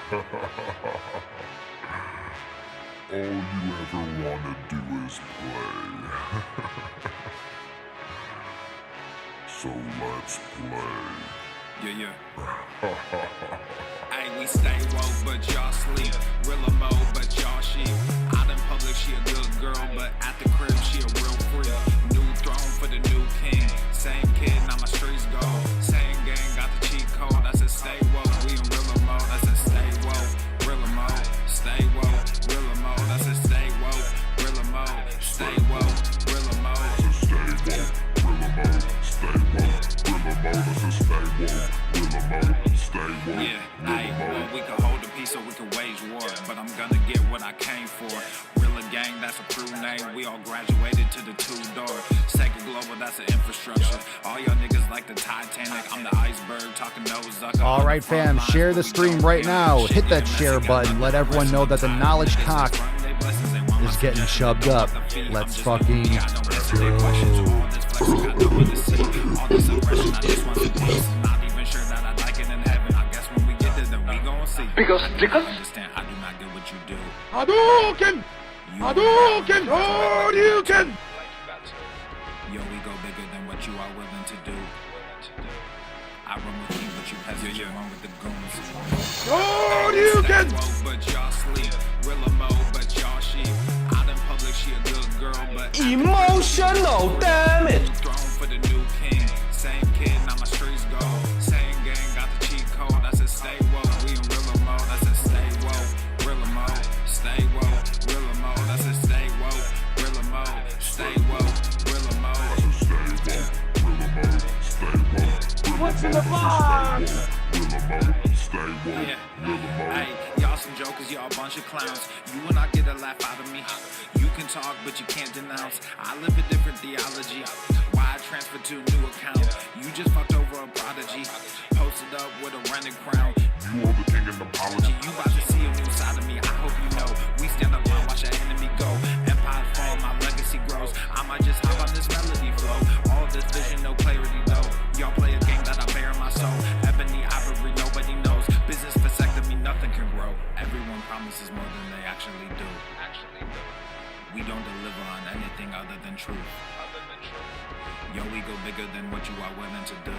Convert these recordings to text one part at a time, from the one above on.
All you ever want to do is play. So let's play. Yeah. Hey, we stay woke, but y'all sleep. Real mode, but y'all sheep. Out in public, she a good girl, but at the crib, she a real freak. New throne for the new king. Same kid, now my streets go. Same gang, got the cheat code. I said stay woke, we in real mode. I said stay woke, real mode. Stay woke, real mode. I said stay woke, real mode. Stay woke, real mode. Stay woke, real mode. Stay woke, real mode. I said stay woke, real mode. Stay woke, yeah, hey, well, we can hold a peace or we can wage war, but I'm gonna get what I came for. Real gang, that's a crew name. We all graduated to the two-door. Second global, that's an infrastructure. All y'all niggas like the Titanic. I'm the iceberg, talking nose up. All right, fam, share the stream right now. Hit that share button. Let everyone know that the knowledge cock is getting shoved up. Let's fucking go. Because I understand, I do not get what you do. Hadouken! Hadouken! Hadouken! Yo, we go bigger than what you are willing to do. I run with you, but you peasants, you run with the goons. Hadouken! But y'all sleep. Real mode, but y'all sheep. Out in public, she a good girl, but emotional damage. Throne for the new king. Same kid, now my streets go. Same gang, got the cheat code. I said stay woke, we in real mode. I said stay woke, real mode. Stay woke, real mode. I said stay woke, real mode. Stay woke, real mode. What's in the box? Yeah. Hey, y'all some jokers, y'all a bunch of clowns. You will not get a laugh out of me. You can talk, but you can't denounce. I live a different theology. Why I transferred to a new account? You just fucked over a prodigy. Posted up with a rented crown. You are the king and apology. You about to see a new side of me. I hope you know. We stand up and watch our enemy go. Empire fall, my legacy grows. I might just hop on this melody flow. All this vision, no clarity though. Y'all play a game that I bear in my soul. Ebony ivory, nobody knows. Business vasectomy, nothing can grow. Everyone promises more than they actually do. We don't deliver on anything other than truth. Yo, we go bigger than what you are willing to do.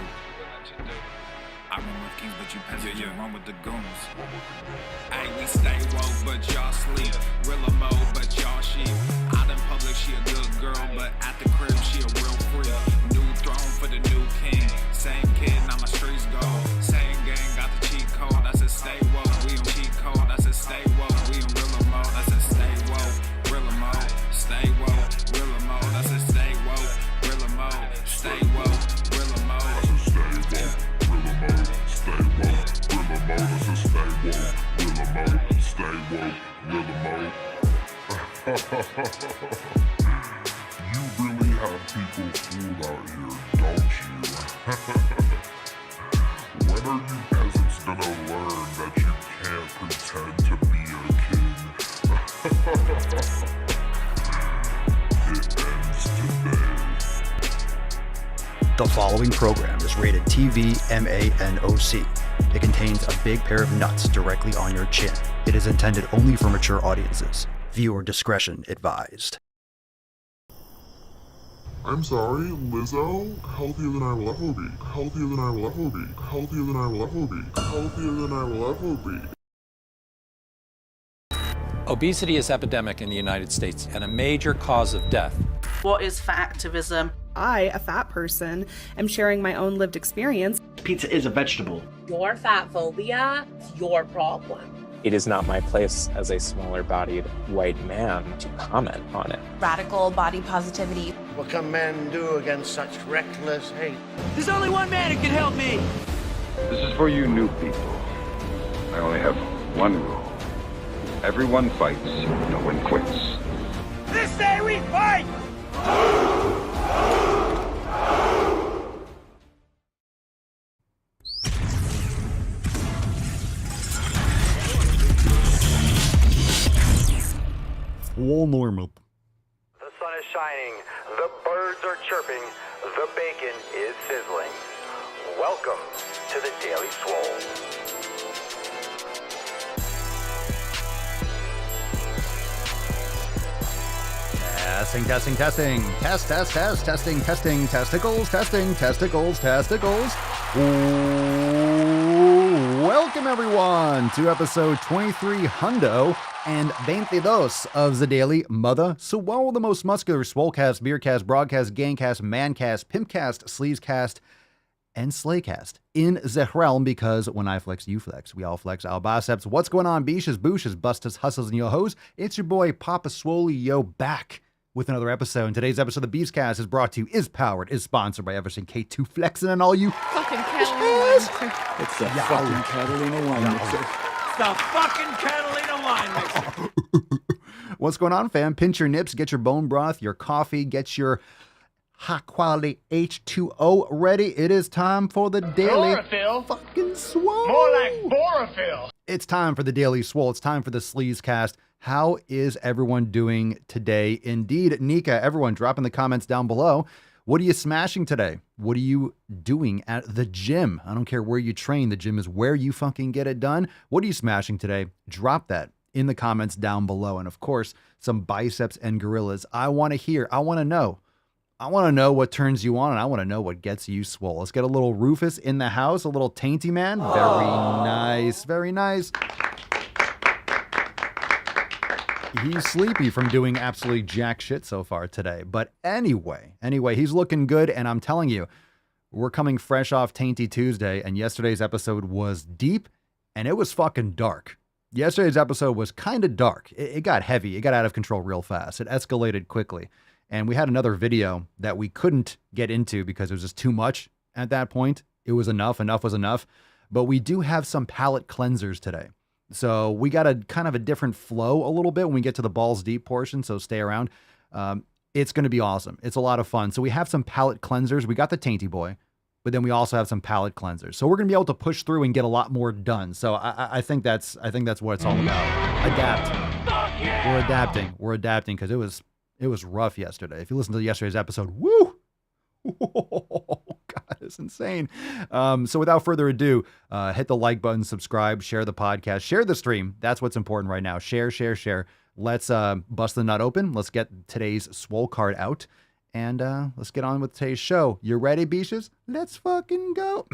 I run with kings, but you peasants, you run with the goons. Hey, we stay woke, but y'all sleep. Real mode, but y'all sheep. Out in public, she a good girl, but at the crib, she a real freak. New throne for the new king. Same kid, now my streets go. Same gang, got the cheat code. I said stay woke, we on cheat code. I said stay woke, we on real mode. I said stay woke, real mode. Stay woke, real mode. I said stay woke, real mode. Stay woke, real mode. You really have people fooled out here, don't you? When are you peasants gonna learn that you can't pretend to be a king? It ends today. The following program is rated TV MANOC. It contains a big pair of nuts directly on your chin. It is intended only for mature audiences. Viewer discretion advised. I'm sorry, Lizzo? Healthier than I will ever be. Healthier than I will ever be. Healthier than I will ever be. Healthier than I will ever be. Obesity is epidemic in the United States and a major cause of death. What is fat activism? I, a fat person, am sharing my own lived experience. Pizza is a vegetable. Your fat phobia is your problem. It is not my place as a smaller-bodied white man to comment on it. Radical body positivity. What can men do against such reckless hate? There's only one man who can help me. This is for you new people. I only have one rule. Everyone fights, no one quits. This day we fight! All normal. The sun is shining, the birds are chirping, the bacon is sizzling. Welcome to the Daily Swole. Testing. Testicles. Welcome, everyone, to episode 23 Hundo and 22 of the Daily Mother Swole, the most muscular Swolecast, Beercast, Broadcast, Gangcast, Mancast, Pimpcast, Sleazecast, and Slaycast in the realm, because when I flex, you flex. We all flex our biceps. What's going on, beaches, booshes, bustas, hustles, and yo hoes? It's your boy, Papa Swole, yo, back with another episode. And today's episode of the Beefcast is brought to you, is sponsored by Everson K2 Flexing and all you fucking Catalina wine mixer. It's the fucking Catalina wine mixer. It's the fucking Catalina wine mixer. What's going on, fam? Pinch your nips, get your bone broth, your coffee, get your high quality H2O ready. It is time for the daily fucking Swole. More like Borophyll. It's time for the daily Swole. It's time for the Sleazecast. How is everyone doing today? Indeed, Nika, everyone drop in the comments down below. What are you smashing today? What are you doing at the gym? I don't care where you train. The gym is where you fucking get it done. What are you smashing today? Drop that in the comments down below. And of course, some biceps and gorillas. I want to hear. I want to know. I want to know what turns you on, and I want to know what gets you swole. Let's get a little Rufus in the house, a little Tainty Man. Very nice, very nice. He's sleepy from doing absolutely jack shit so far today. But anyway, he's looking good, and I'm telling you, we're coming fresh off Tainty Tuesday, and yesterday's episode was deep, and it was fucking dark. Yesterday's episode was kind of dark. It got heavy. It got out of control real fast. It escalated quickly. And we had another video that we couldn't get into because it was just too much at that point. It was enough. Enough was enough. But we do have some palate cleansers today. So we got a kind of a different flow a little bit when we get to the balls deep portion. So stay around. It's going to be awesome. It's a lot of fun. So we have some palate cleansers. We got the Tainty Boy, but then we also have some palate cleansers. So we're going to be able to push through and get a lot more done. So I think that's what it's all about. Adapt. We're adapting. We're adapting because it was rough yesterday. If you listen to yesterday's episode, woo! Oh, God, it's insane. So without further ado, hit the like button, subscribe, share the podcast, share the stream. That's what's important right now. Share. Let's bust the nut open. Let's get today's Swole card out. And let's get on with today's show. You ready, beaches? Let's fucking go.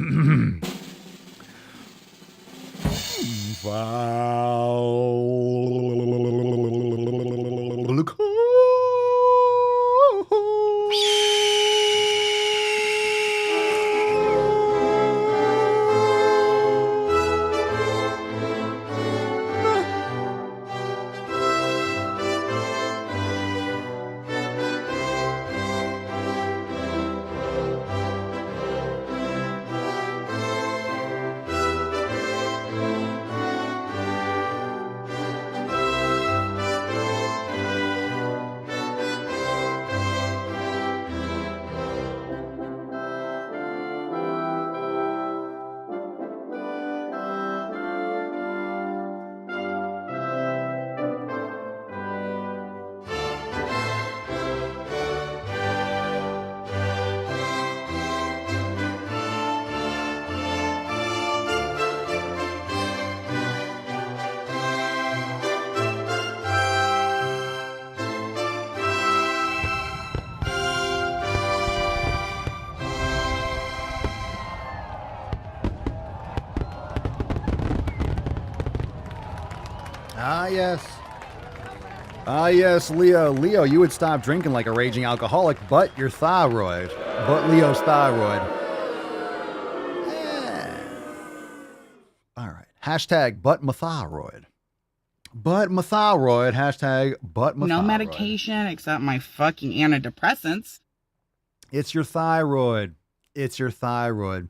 Yes, Leo, you would stop drinking like a raging alcoholic, but your thyroid. But Leo's thyroid. All right. Hashtag but my thyroid. But my thyroid. Hashtag but my thyroid. No medication except my fucking antidepressants. It's your thyroid. It's your thyroid.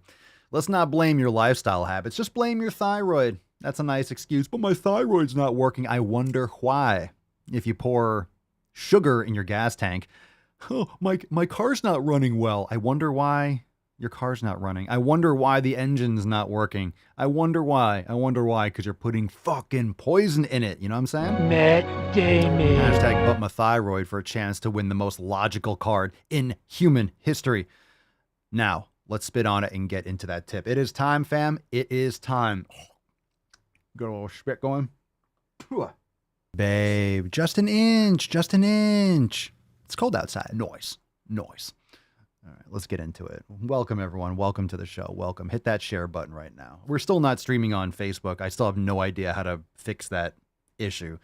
Let's not blame your lifestyle habits. Just blame your thyroid. That's a nice excuse. But my thyroid's not working. I wonder why. If you pour sugar in your gas tank, oh, my car's not running well. I wonder why your car's not running. I wonder why the engine's not working. I wonder why. Because you're putting fucking poison in it. You know what I'm saying? Matt Damon. Hashtag but my thyroid for a chance to win the most logical card in human history. Now, let's spit on it and get into that tip. It is time, fam. It is time. Got a little spit going. Babe, just an inch. It's cold outside. Noise. All right, let's get into it. Welcome, everyone. Welcome to the show. Welcome. Hit that share button right now. We're still not streaming on Facebook. I still have no idea how to fix that issue.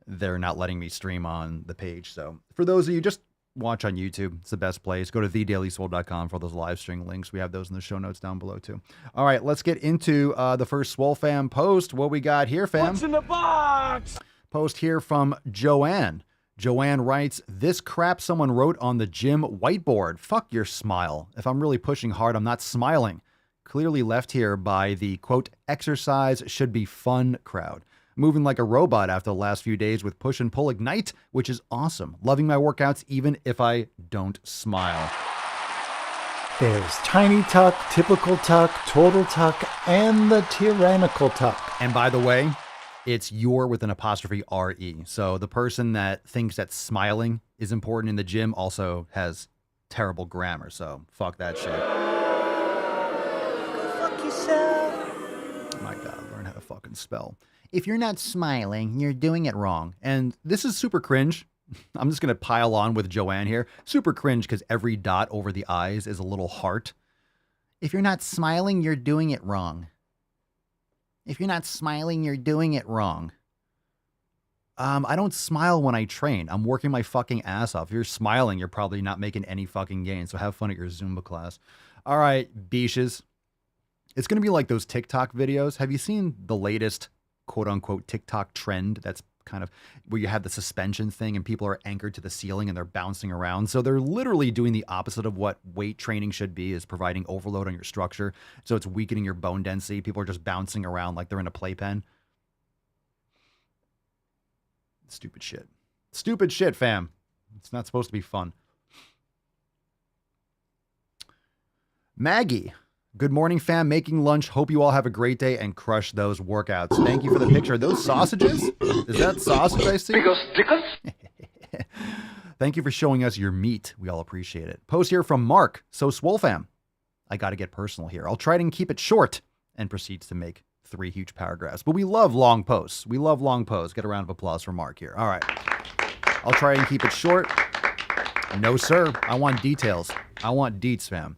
They're not letting me stream on the page. So for those of you, just watch on YouTube. It's the best place. Go to thedailyswole.com for those live stream links. We have those in the show notes down below, too. All right, let's get into the first Swole fam post. What we got here, fam? What's in the box? Post here from Joanne. Joanne writes, this crap someone wrote on the gym whiteboard. Fuck your smile. If I'm really pushing hard, I'm not smiling. Clearly left here by the, quote, exercise should be fun crowd. Moving like a robot after the last few days with push and pull ignite, which is awesome. Loving my workouts even if I don't smile. There's tiny tuck, typical tuck, total tuck, and the tyrannical tuck. And by the way, it's your with an apostrophe R-E. So the person that thinks that smiling is important in the gym also has terrible grammar. So fuck that shit. Fuck yourself. My God, learn how to fucking spell. If you're not smiling, you're doing it wrong. And this is super cringe. I'm just going to pile on with Joanne here. Super cringe because every dot over the eyes is a little heart. If you're not smiling, you're doing it wrong. If you're not smiling, you're doing it wrong. I don't smile when I train. I'm working my fucking ass off. If you're smiling, you're probably not making any fucking gain. So have fun at your Zumba class. All right, beaches. It's going to be like those TikTok videos. Have you seen the latest quote unquote TikTok trend that's kind of where you have the suspension thing and people are anchored to the ceiling and they're bouncing around? So they're literally doing the opposite of what weight training should be, is providing overload on your structure. So it's weakening your bone density. People are just bouncing around like they're in a playpen. Stupid shit. Stupid shit, fam. It's not supposed to be fun. Maggie. Good morning, fam. Making lunch. Hope you all have a great day and crush those workouts. Thank you for the picture. Are those sausages? Is that sausage I see? Thank you for showing us your meat. We all appreciate it. Post here from Mark. So, Swole fam, I got to get personal here. I'll try to keep it short, and proceeds to make 3 huge paragraphs. But we love long posts. We love long posts. Get a round of applause for Mark here. All right. I'll try and keep it short. No, sir. I want details. I want deets, fam.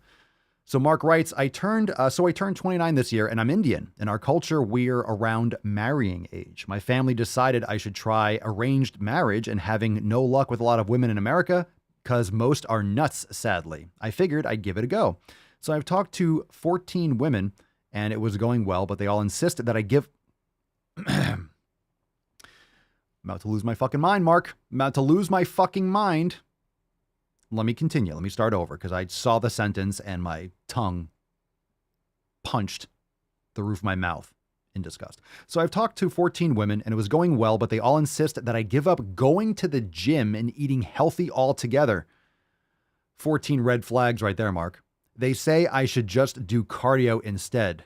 So Mark writes, I turned 29 this year and I'm Indian. In our culture, we're around marrying age. My family decided I should try arranged marriage, and having no luck with a lot of women in America because most are nuts, sadly. I figured I'd give it a go. So I've talked to 14 women and it was going well, but they all insisted that I give... I'm about to lose my fucking mind, Mark. I'm about to lose my fucking mind. Let me continue. Let me start over because I saw the sentence and my tongue punched the roof of my mouth in disgust. So I've talked to 14 women and it was going well, but they all insist that I give up going to the gym and eating healthy altogether. 14 red flags right there, Mark. They say I should just do cardio instead.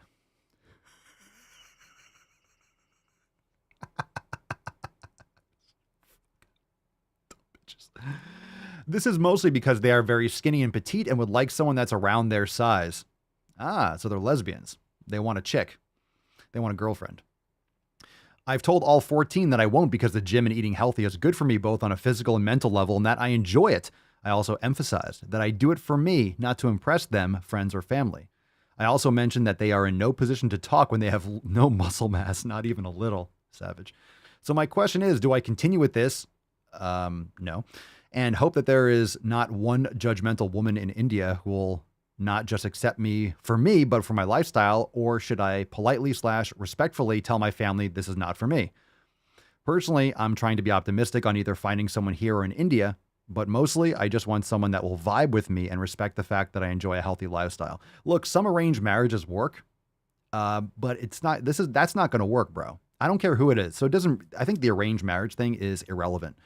This is mostly because they are very skinny and petite and would like someone that's around their size. Ah, so they're lesbians. They want a chick. They want a girlfriend. I've told all 14 that I won't because the gym and eating healthy is good for me both on a physical and mental level and that I enjoy it. I also emphasized that I do it for me, not to impress them, friends, or family. I also mentioned that they are in no position to talk when they have no muscle mass, not even a little. Savage. So my question is, do I continue with this? No. And hope that there is not one judgmental woman in India who will not just accept me, but for my lifestyle, or should I politely / respectfully tell my family this is not for me? Personally, I'm trying to be optimistic on either finding someone here or in India, but mostly I just want someone that will vibe with me and respect the fact that I enjoy a healthy lifestyle. Look, some arranged marriages work, but that's not going to work, bro. I don't care who it is. So I think the arranged marriage thing is irrelevant.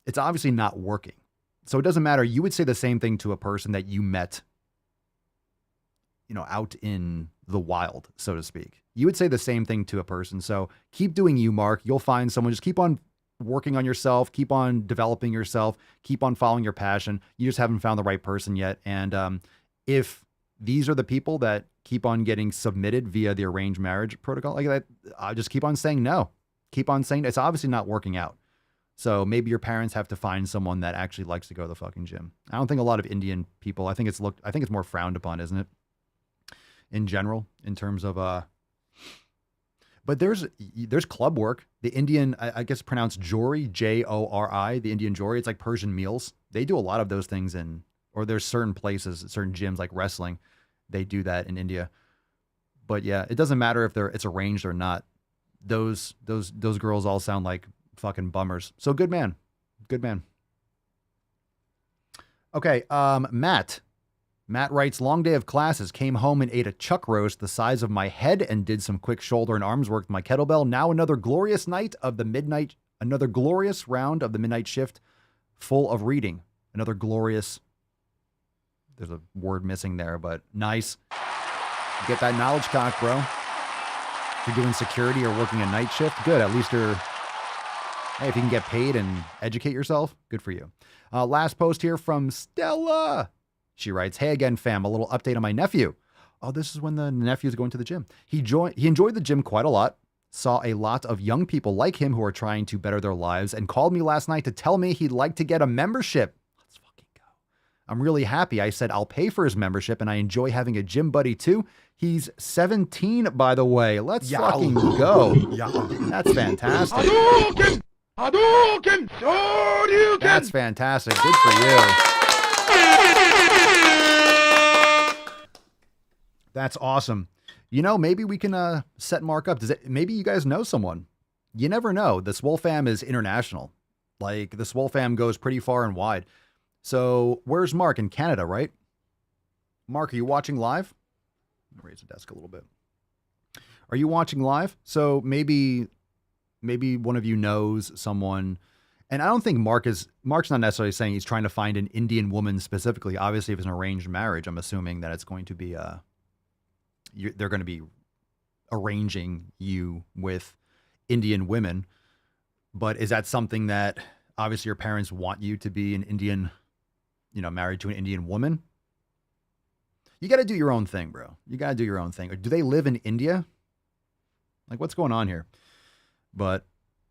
It's obviously not working. So it doesn't matter. You would say the same thing to a person that you met, out in the wild, so to speak. You would say the same thing to a person. So keep doing you, Mark. You'll find someone. Just keep on working on yourself. Keep on developing yourself. Keep on following your passion. You just haven't found the right person yet. And if these are the people that keep on getting submitted via the arranged marriage protocol like that, I just keep on saying no. Keep on saying it's obviously not working out. So maybe your parents have to find someone that actually likes to go to the fucking gym. I don't think a lot of Indian people, I think it's more frowned upon, isn't it? In general, in terms of, but there's club work. The Indian, I guess pronounced Jori, Jori, the Indian Jori. It's like Persian meals. They do a lot of those things or there's certain places, certain gyms like wrestling. They do that in India. But yeah, it doesn't matter if it's arranged or not. Those girls all sound like fucking bummers. So good man. Good man. Okay, Matt. Matt writes, long day of classes, came home and ate a chuck roast the size of my head and did some quick shoulder and arms work with my kettlebell. Now another glorious round of the midnight shift full of reading. Another glorious, there's a word missing there, but nice. Get that knowledge cock, bro. If you're doing security or working a night shift, good. At least hey, if you can get paid and educate yourself, good for you. Last post here from Stella. She writes, hey again, fam, a little update on my nephew. Oh, this is when the nephew's going to the gym. He enjoyed the gym quite a lot, saw a lot of young people like him who are trying to better their lives, and called me last night to tell me he'd like to get a membership. Let's fucking go. I'm really happy. I said I'll pay for his membership, and I enjoy having a gym buddy too. He's 17, by the way. Let's fucking go. That's fantastic. That's fantastic. Good for you. That's awesome. Maybe we can set Mark up. Maybe you guys know someone. You never know. The Swole fam is international. Like, the Swole fam goes pretty far and wide. So where's Mark? In Canada, right? Mark, are you watching live? Let me raise the desk a little bit. Are you watching live? So maybe one of you knows someone. And I don't think Mark's not necessarily saying he's trying to find an Indian woman specifically. Obviously, if it's an arranged marriage, I'm assuming that it's going to be they're going to be arranging you with Indian women. But is that something that obviously your parents want you to be an Indian, married to an Indian woman? You got to do your own thing, bro. You got to do your own thing. Or do they live in India? Like, what's going on here? But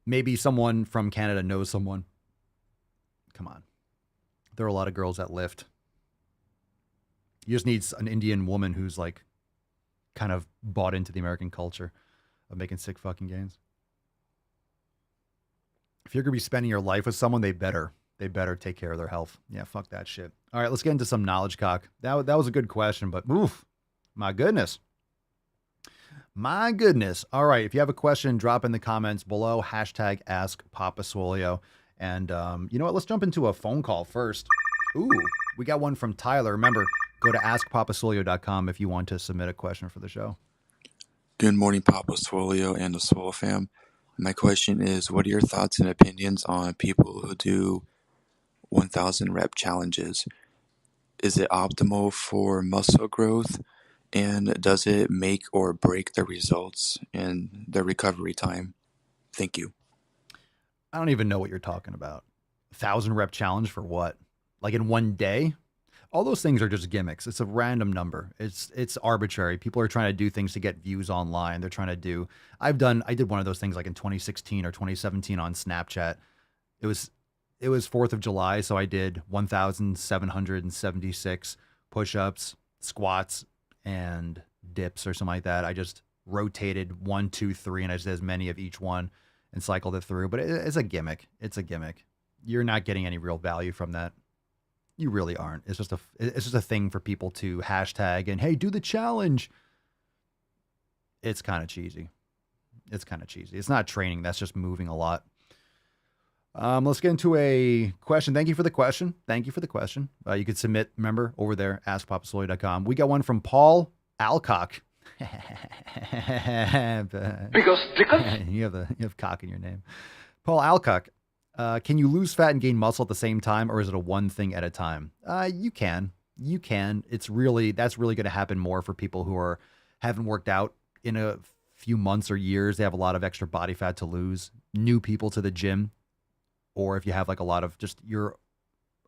maybe someone from Canada knows someone. Come on. There are a lot of girls that lift. You just need an Indian woman who's like kind of bought into the American culture of making sick fucking gains. If you're going to be spending your life with someone, they better take care of their health. Yeah, fuck that shit. All right, let's get into some knowledge cock. That was a good question, but oof, my goodness. My goodness. All right, if you have a question, drop in the comments below. Hashtag Ask Papa Swolio. And you know what? Let's jump into a phone call first. Ooh, we got one from Tyler. Remember, go to askpapaswolio.com if you want to submit a question for the show. Good morning, Papa Swolio and the Swole fam. My question is, what are your thoughts and opinions on people who do 1,000 rep challenges? Is it optimal for muscle growth? And does it make or break the results in the recovery time? Thank you. I don't even know what you're talking about. 1,000 rep challenge for what? Like in one day? All those things are just gimmicks. It's a random number. It's arbitrary. People are trying to do things to get views online. They're trying to do. I did one of those things like in 2016 or 2017 on Snapchat. It was 4th of July, so I did 1,776 push-ups, squats, and dips or something like that. I just rotated 1, 2, 3, and I just did as many of each one and cycled it through. But it's a gimmick. It's a gimmick. You're not getting any real value from that. You really aren't. It's just a thing for people to hashtag and, hey, do the challenge. It's kind of cheesy. It's not training. That's just moving a lot. Let's get into a question. Thank you for the question. You could submit, remember, over there, askpapaswolio.com. We got one from Paul Alcock. Because you have cock in your name. Paul Alcock. Can you lose fat and gain muscle at the same time, or is it a one thing at a time? You can. That's really going to happen more for people who haven't worked out in a few months or years. They have a lot of extra body fat to lose. New people to the gym. Or if you have like a lot of you're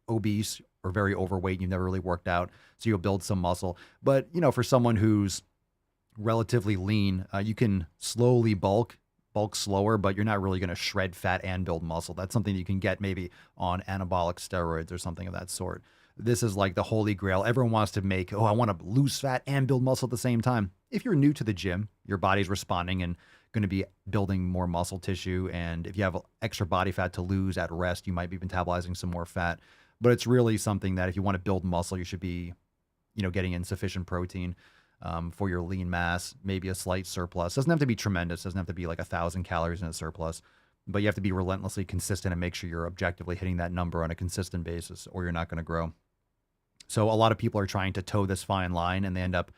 obese or very overweight and you've never really worked out, so you'll build some muscle. But, for someone who's relatively lean, you can slowly bulk, bulk slower, but you're not really going to shred fat and build muscle. That's something you can get maybe on anabolic steroids or something of that sort. This is like the holy grail. Everyone wants to make, I want to lose fat and build muscle at the same time. If you're new to the gym, your body's responding and going to be building more muscle tissue. And if you have extra body fat to lose at rest, you might be metabolizing some more fat. But it's really something that if you want to build muscle, you should be, getting in sufficient protein for your lean mass, maybe a slight surplus. Doesn't have to be tremendous. Doesn't have to be like 1,000 calories in a surplus. But you have to be relentlessly consistent and make sure you're objectively hitting that number on a consistent basis, or you're not going to grow. So a lot of people are trying to toe this fine line, and they end up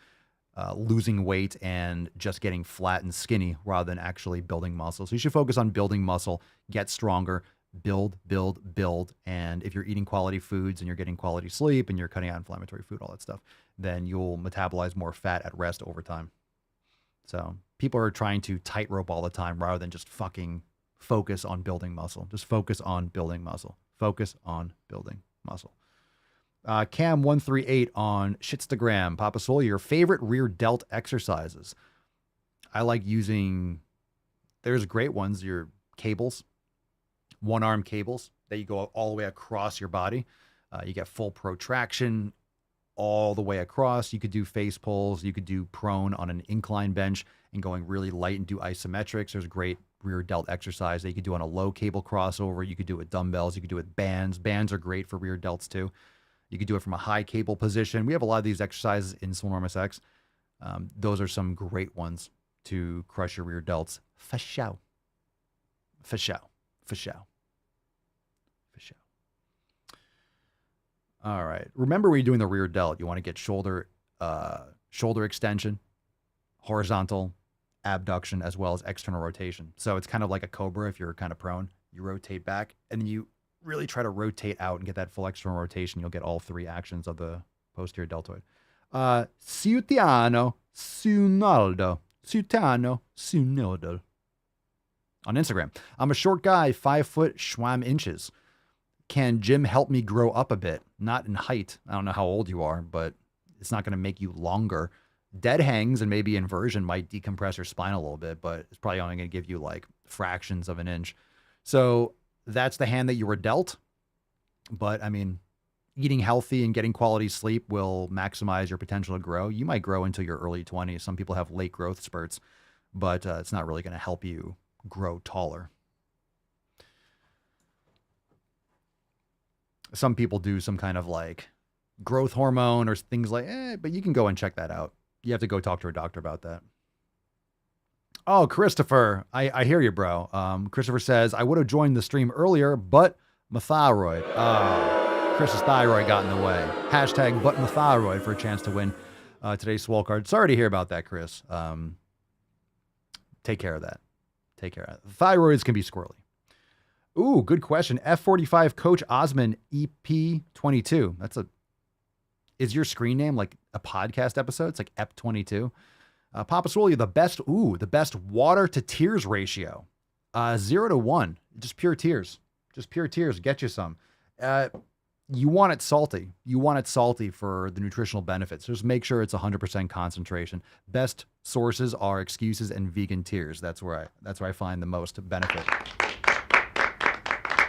losing weight and just getting flat and skinny rather than actually building muscle. So you should focus on building muscle, get stronger, build. And if you're eating quality foods and you're getting quality sleep and you're cutting out inflammatory food, all that stuff, then you'll metabolize more fat at rest over time. So people are trying to tightrope all the time rather than just fucking focus on building muscle. Just focus on building muscle. Focus on building muscle. Cam138 on Shitstagram. Papa Swole, your favorite rear delt exercises. I like using, there's great ones, your cables, one-arm cables that you go all the way across your body. You get full protraction all the way across. You could do face pulls. You could do prone on an incline bench and going really light and do isometrics. There's great rear delt exercise that you could do on a low cable crossover. You could do it with dumbbells. You could do it with bands. Bands are great for rear delts too. You could do it from a high cable position. We have a lot of these exercises in Swolenormous X. Those are some great ones to crush your rear delts. For sure. For sure. For sure. For sure. All right. Remember when you're doing the rear delt, you want to get shoulder extension, horizontal abduction, as well as external rotation. So it's kind of like a cobra if you're kind of prone. You rotate back, and then you really try to rotate out and get that full external rotation. You'll get all three actions of the posterior deltoid. Ciutiano Sunaldo. Ciutiano Sunaldo. On Instagram. I'm a short guy, 5 foot schwam inches. Can gym help me grow up a bit? Not in height. I don't know how old you are, but it's not going to make you longer. Dead hangs and maybe inversion might decompress your spine a little bit, but it's probably only going to give you like fractions of an inch. So that's the hand that you were dealt. But I mean, eating healthy and getting quality sleep will maximize your potential to grow. You might grow into your early 20s. Some people have late growth spurts, but it's not really going to help you grow taller. Some people do some kind of like growth hormone or things like, but you can go and check that out. You have to go talk to a doctor about that. Oh, Christopher, I hear you, bro. Christopher says, I would have joined the stream earlier, but my thyroid. Chris's thyroid got in the way. Hashtag but my thyroid for a chance to win today's Swole card. Sorry to hear about that, Chris. Take care of that. Take care of that. Thyroids can be squirrely. Ooh, good question. F45 Coach Osman EP22. Is your screen name like a podcast episode? It's like EP22. Papa Swole, the best water to tears ratio. 0 to 1. Just pure tears. Just pure tears. Get you some. You want it salty. You want it salty for the nutritional benefits. Just make sure it's 100% concentration. Best sources are excuses and vegan tears. That's where I find the most benefit.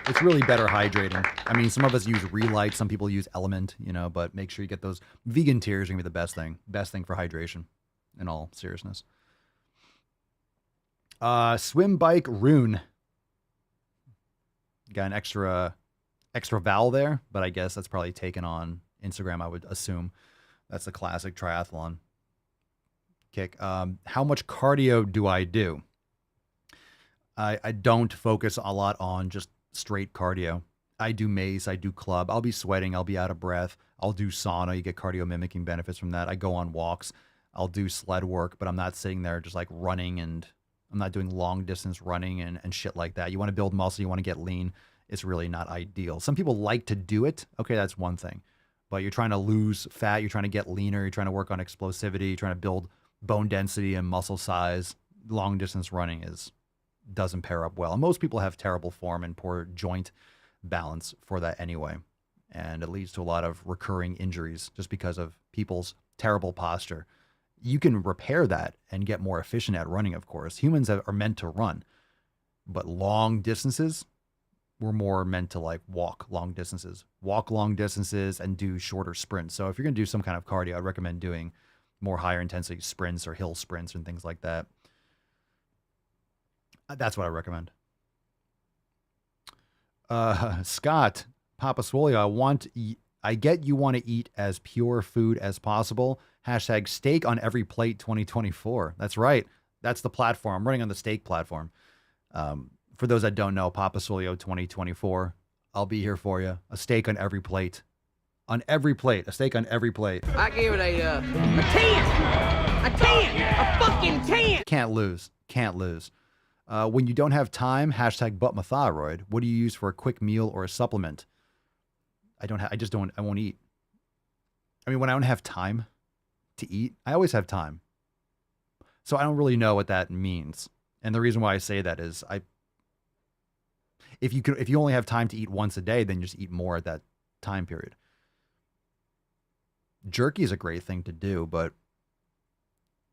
It's really better hydrating. I mean, some of us use Relight, some people use Element, but make sure you get those vegan tears. Are gonna be the best thing. Best thing for hydration, in all seriousness. Swim bike rune. Got an extra vowel there, but I guess that's probably taken on Instagram, I would assume. That's the classic triathlon kick. How much cardio do I do? I don't focus a lot on just straight cardio. I do mace, I do club. I'll be sweating, I'll be out of breath. I'll do sauna. You get cardio mimicking benefits from that. I go on walks. I'll do sled work, but I'm not sitting there just like running, and I'm not doing long distance running and shit like that. You want to build muscle, you want to get lean. It's really not ideal. Some people like to do it. Okay, that's one thing. But you're trying to lose fat, you're trying to get leaner, you're trying to work on explosivity, you're trying to build bone density and muscle size. Long distance running doesn't pair up well. And most people have terrible form and poor joint balance for that anyway. And it leads to a lot of recurring injuries just because of people's terrible posture. You can repair that and get more efficient at running, of course. Humans are meant to run. But long distances, we're more meant to like walk long distances and do shorter sprints. So if you're going to do some kind of cardio, I'd recommend doing more higher intensity sprints or hill sprints and things like that. That's what I recommend. Scott, Papa Swole, I get you want to eat as pure food as possible. Hashtag steak on every plate 2024. That's right. That's the platform. I'm running on the steak platform. For those that don't know, Papa Swole 2024. I'll be here for you. A steak on every plate. On every plate. A steak on every plate. I give it a 10. A 10. A fucking 10. Can't lose. Can't lose. When you don't have time, hashtag but my thyroid. What do you use for a quick meal or a supplement? I won't eat. I mean, when I don't have time to eat, I always have time. So I don't really know what that means. And the reason why I say that is if you only have time to eat once a day, then just eat more at that time period. Jerky is a great thing to do, but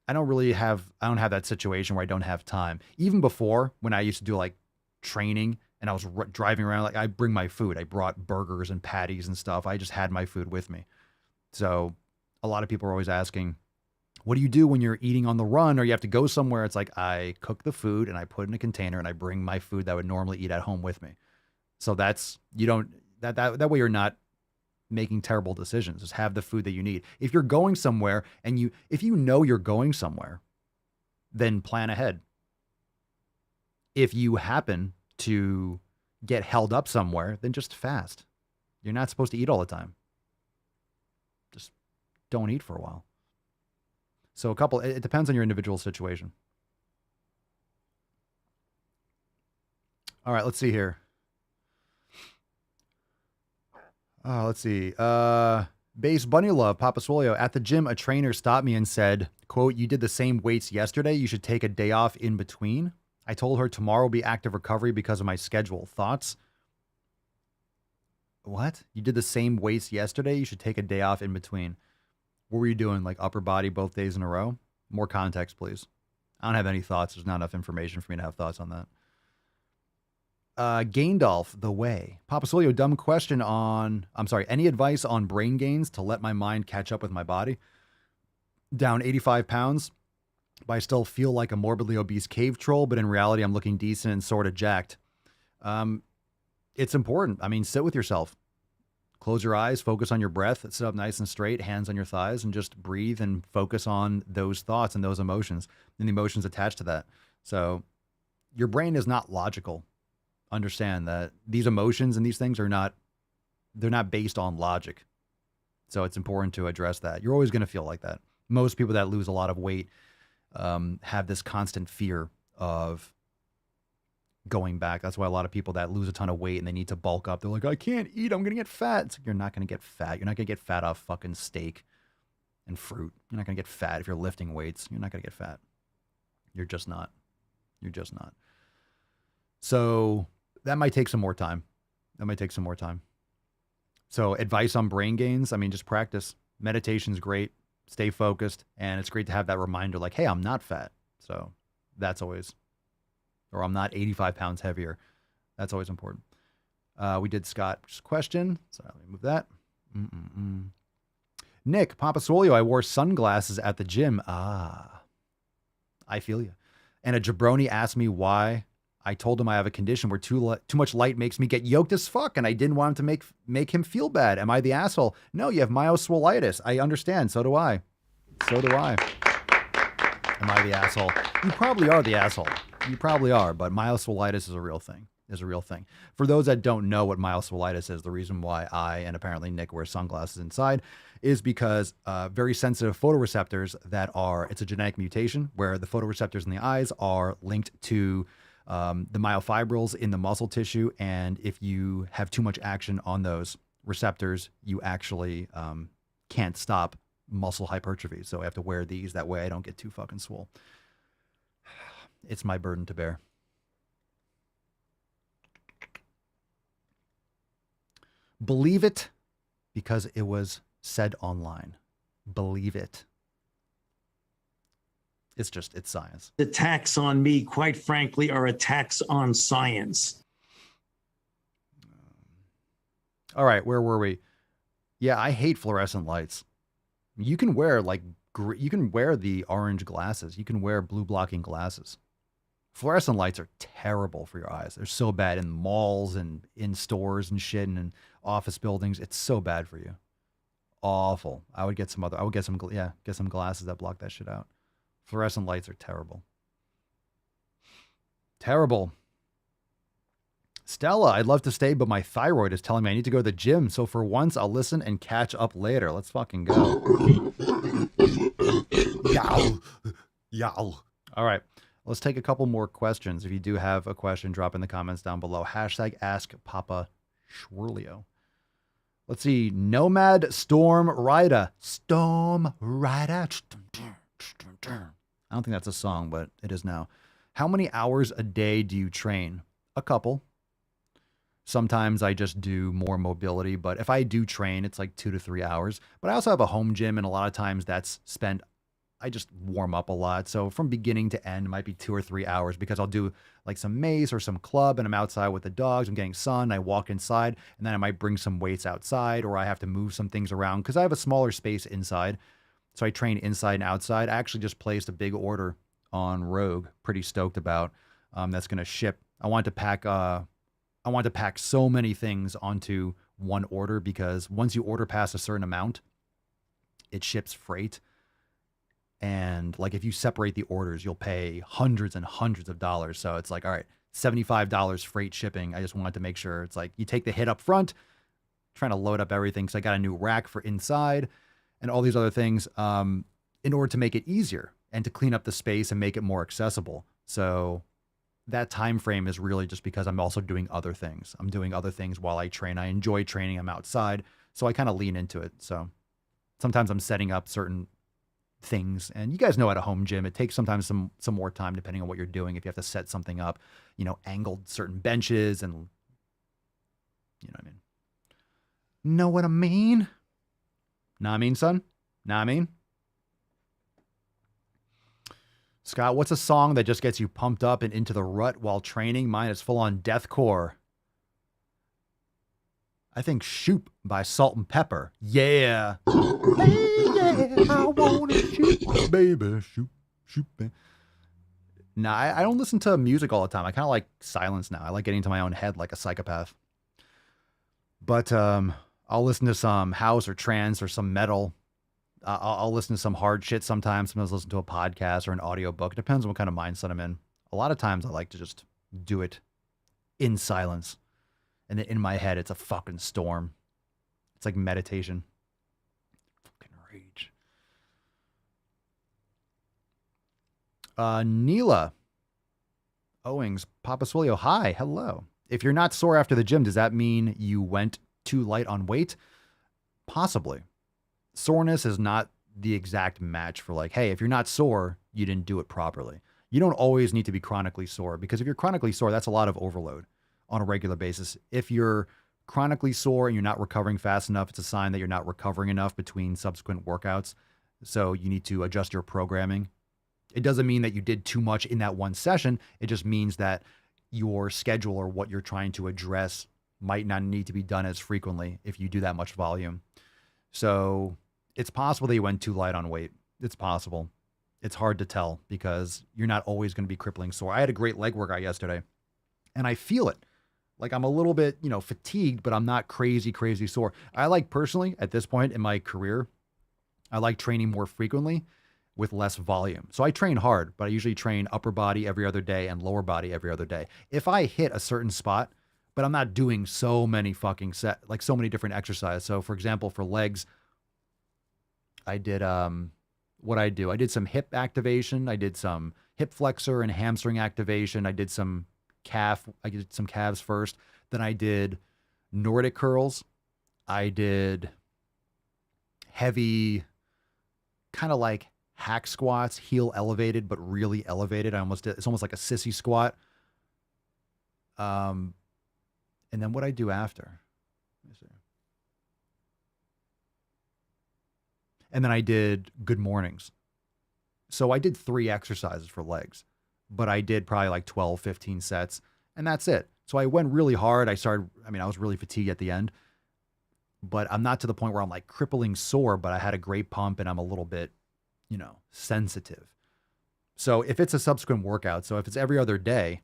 I don't have that situation where I don't have time. Even before, when I used to do like training and I was driving around, like I bring my food. I brought burgers and patties and stuff. I just had my food with me. So a lot of people are always asking, what do you do when you're eating on the run or you have to go somewhere? It's like I cook the food and I put it in a container and I bring my food that I would normally eat at home with me. So that way you're not making terrible decisions. Just have the food that you need. If you're going somewhere and if you know you're going somewhere, then plan ahead. If you happen to get held up somewhere, then just fast. You're not supposed to eat all the time. Just don't eat for a while. So it depends on your individual situation. All right, let's see here. Let's see. Base Bunny Love, Papa Swolio. At the gym, a trainer stopped me and said, quote, you did the same weights yesterday. You should take a day off in between. I told her tomorrow will be active recovery because of my schedule. Thoughts? What? You did the same weights yesterday? You should take a day off in between. What were you doing? Like upper body both days in a row? More context, please. I don't have any thoughts. There's not enough information for me to have thoughts on that. Gaindolf, the way. Papa Swolio, dumb question any advice on brain gains to let my mind catch up with my body? Down 85 pounds, but I still feel like a morbidly obese cave troll, but in reality, I'm looking decent and sort of jacked. It's important. I mean, sit with yourself. Close your eyes, focus on your breath, sit up nice and straight, hands on your thighs, and just breathe and focus on those thoughts and those emotions and the emotions attached to that. So your brain is not logical. Understand that these emotions and these things they're not based on logic. So it's important to address that. You're always going to feel like that. Most people that lose a lot of weight have this constant fear of going back. That's why a lot of people that lose a ton of weight and they need to bulk up, they're like, I can't eat, I'm going to get fat. It's like, you're not going to get fat. You're not going to get fat off fucking steak and fruit. You're not going to get fat if you're lifting weights. You're not going to get fat. You're just not. You're just not. So that might take some more time. So advice on brain gains, I mean, just practice. Meditation's great. Stay focused. And it's great to have that reminder like, hey, I'm not fat. So that's always, or I'm not 85 pounds heavier. That's always important. We did Scott's question. So let me move that. Nick, Papa Swolio, I wore sunglasses at the gym. I feel you. And a jabroni asked me why. I told him I have a condition where too much light makes me get yoked as fuck, and I didn't want him to make him feel bad. Am I the asshole? No, you have myoswolitis. I understand. So do I. Am I the asshole? You probably are the asshole. You probably are, but myoswolitis is a real thing. For those that don't know what myoswolitis is, the reason why I and apparently Nick wear sunglasses inside is because very sensitive photoreceptors it's a genetic mutation where the photoreceptors in the eyes are linked to the myofibrils in the muscle tissue. And if you have too much action on those receptors, you actually can't stop muscle hypertrophy. So I have to wear these. That way I don't get too fucking swole. It's my burden to bear. Believe it because it was said online. Believe it. It's science. Attacks on me, quite frankly, are attacks on science. All right, where were we? Yeah, I hate fluorescent lights. You can wear you can wear the orange glasses. You can wear blue blocking glasses. Fluorescent lights are terrible for your eyes. They're so bad in malls and in stores and shit and in office buildings. It's so bad for you. Awful. I would get some glasses that block that shit out. Fluorescent lights are terrible. Terrible. Stella, I'd love to stay, but my thyroid is telling me I need to go to the gym. So for once, I'll listen and catch up later. Let's fucking go. Yow. Yow. All right. Let's take a couple more questions. If you do have a question, drop in the comments down below. Hashtag Ask Papa Schwerlio. Let's see. Nomad Storm Rider. Storm Rider. I don't think that's a song, but it is now. How many hours a day do you train? A couple. Sometimes I just do more mobility, but if I do train, it's like 2 to 3 hours. But I also have a home gym, and a lot of times that's spent, I just warm up a lot. So from beginning to end, it might be 2 or 3 hours because I'll do like some mace or some club, and I'm outside with the dogs. I'm getting sun. I walk inside, and then I might bring some weights outside, or I have to move some things around because I have a smaller space inside. So I train inside and outside. I actually just placed a big order on Rogue. Pretty stoked about. That's going to ship. I want to pack so many things onto one order because once you order past a certain amount, it ships freight. And like if you separate the orders, you'll pay hundreds and hundreds of dollars. So it's like, all right, $75 freight shipping. I just wanted to make sure it's like you take the hit up front, trying to load up everything. So I got a new rack for inside and all these other things in order to make it easier and to clean up the space and make it more accessible. So that time frame is really just because I'm also doing other things. I'm doing other things while I train. I enjoy training. I'm outside. So I kind of lean into it. So sometimes I'm setting up certain things, and you guys know at a home gym, it takes sometimes some more time depending on what you're doing. If you have to set something up, angled certain benches and you know what I mean? Know what I mean? Know what I mean, son? Know what I mean? Scott, what's a song that just gets you pumped up and into the rut while training? Mine is full on deathcore. I think Shoot by Salt and Pepper. Yeah. Hey, yeah, I wanna shoot, baby. Shoot, baby. Nah, I don't listen to music all the time. I kind of like silence now. I like getting into my own head like a psychopath. But I'll listen to some house or trance or some metal. I'll listen to some hard shit sometimes. Sometimes I'll listen to a podcast or an audiobook. It depends on what kind of mindset I'm in. A lot of times I like to just do it in silence. And then in my head, it's a fucking storm. It's like meditation. Fucking rage. Neela Owings, Papa Swolio, hi, hello. If you're not sore after the gym, does that mean you went too light on weight? Possibly. Soreness is not the exact match for like, hey, if you're not sore, you didn't do it properly. You don't always need to be chronically sore because if you're chronically sore, that's a lot of overload on a regular basis. If you're chronically sore and you're not recovering fast enough, it's a sign that you're not recovering enough between subsequent workouts. So you need to adjust your programming. It doesn't mean that you did too much in that one session. It just means that your schedule or what you're trying to address might not need to be done as frequently if you do that much volume. So it's possible that you went too light on weight. It's possible. It's hard to tell because you're not always going to be crippling sore. I had a great leg workout yesterday and I feel it. Like I'm a little bit, fatigued, but I'm not crazy sore. I like personally at this point in my career, I like training more frequently with less volume. So I train hard, but I usually train upper body every other day and lower body every other day. If I hit a certain spot, but I'm not doing so many fucking so many different exercises. So for example, for legs, I did, I did some hip activation. I did some hip flexor and hamstring activation. I did some calves first. Then I did Nordic curls. I did heavy, kind of like hack squats, heel elevated, but really elevated. It's almost like a sissy squat. And then what I do after. Let me see. And then I did good mornings. So I did 3 exercises for legs, but I did probably like 12, 15 sets, and that's it. So I went really hard. I was really fatigued at the end, but I'm not to the point where I'm like crippling sore, but I had a great pump and I'm a little bit, sensitive. So if it's a subsequent workout, so if it's every other day,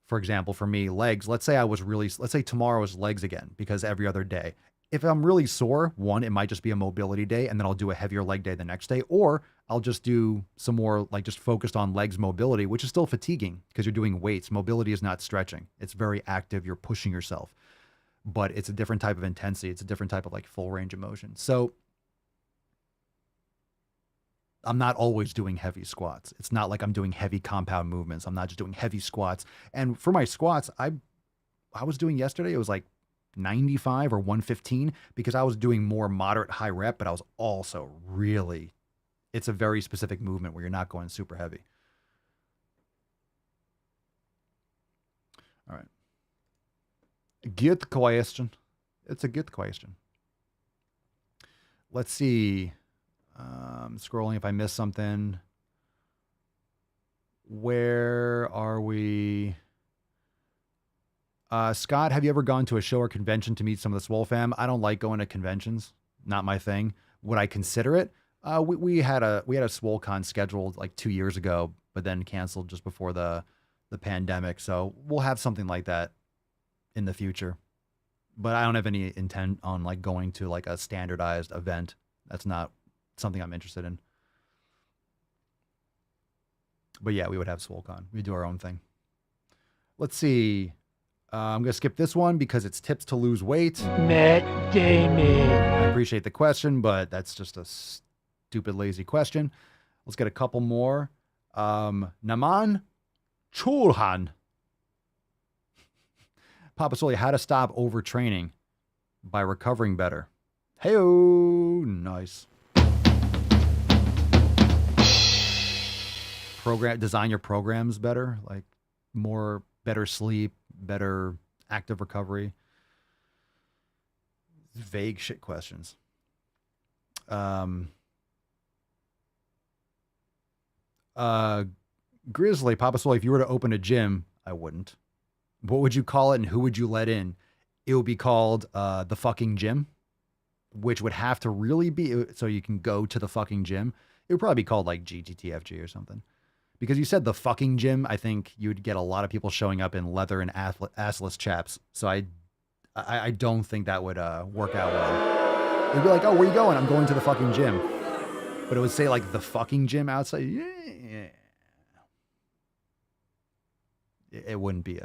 for example, for me, legs, let's say tomorrow is legs again, because every other day. If I'm really sore, one, it might just be a mobility day, and then I'll do a heavier leg day the next day, or I'll just do some more like just focused on legs mobility, which is still fatiguing because you're doing weights. Mobility is not stretching. It's very active. You're pushing yourself, but it's a different type of intensity. It's a different type of like full range of motion. So I'm not always doing heavy squats. It's not like I'm doing heavy compound movements. I'm not just doing heavy squats. And for my squats, I was doing yesterday, it was like 95 or 115 because I was doing more moderate high rep, but I was also really, it's a very specific movement where you're not going super heavy. All right. Good question. It's a good question. Let's see. Scrolling if I missed something. Where are we? Scott, have you ever gone to a show or convention to meet some of the Swole fam? I don't like going to conventions. Not my thing. Would I consider it? We had a SwoleCon scheduled like 2 years ago, but then canceled just before the pandemic. So we'll have something like that in the future. But I don't have any intent on like going to like a standardized event. That's not something I'm interested in. But yeah, we would have SwoleCon. We do our own thing. Let's see. I'm going to skip this one because it's tips to lose weight. Matt Damon. I appreciate the question, but that's just a stupid, lazy question. Let's get a couple more. Naman Chulhan. Papa Swole, how to stop overtraining by recovering better. Hey-o, nice. Design your programs better, like better sleep, better active recovery. Vague shit questions. Grizzly, Papa Swole, if you were to open a gym, I wouldn't. What would you call it and who would you let in? It would be called the fucking gym, which would have to really be so you can go to the fucking gym. It would probably be called like GTTFG or something. Because you said the fucking gym, I think you'd get a lot of people showing up in leather and assless chaps. So I don't think that would work out well. It'd be like, oh, where you going? I'm going to the fucking gym. But it would say like the fucking gym outside. Yeah. It wouldn't be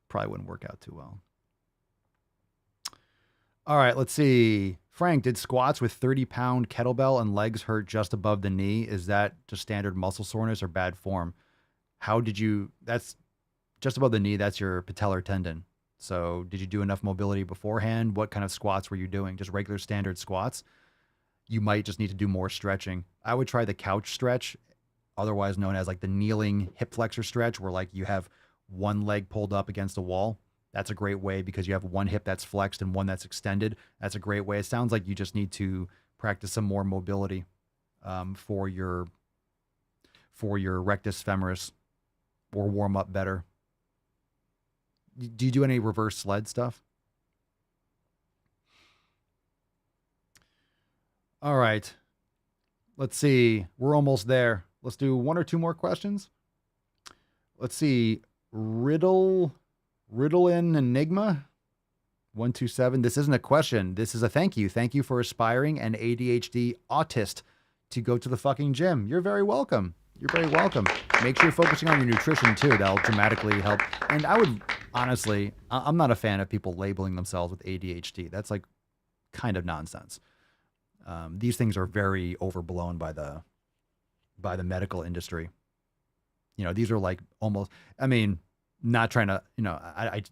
probably wouldn't work out too well. All right, let's see. Frank, did squats with 30-pound kettlebell and legs hurt just above the knee? Is that just standard muscle soreness or bad form? That's just above the knee. That's your patellar tendon. So did you do enough mobility beforehand? What kind of squats were you doing? Just regular standard squats? You might just need to do more stretching. I would try the couch stretch, otherwise known as like the kneeling hip flexor stretch, where like you have one leg pulled up against a wall. That's a great way because you have one hip that's flexed and one that's extended. That's a great way. It sounds like you just need to practice some more mobility for your rectus femoris, or warm up better. Do you do any reverse sled stuff? All right. Let's see. We're almost there. Let's do one or two more questions. Let's see. Riddle in Enigma 127. This isn't a question. This is a thank you. Thank you for aspiring an ADHD autist to go to the fucking gym. You're very welcome. You're very welcome. Make sure you're focusing on your nutrition too. That'll dramatically help. And I would honestly, I'm not a fan of people labeling themselves with ADHD. That's like kind of nonsense. These things are very overblown by the medical industry. You know, these are like almost, I mean, not trying to, I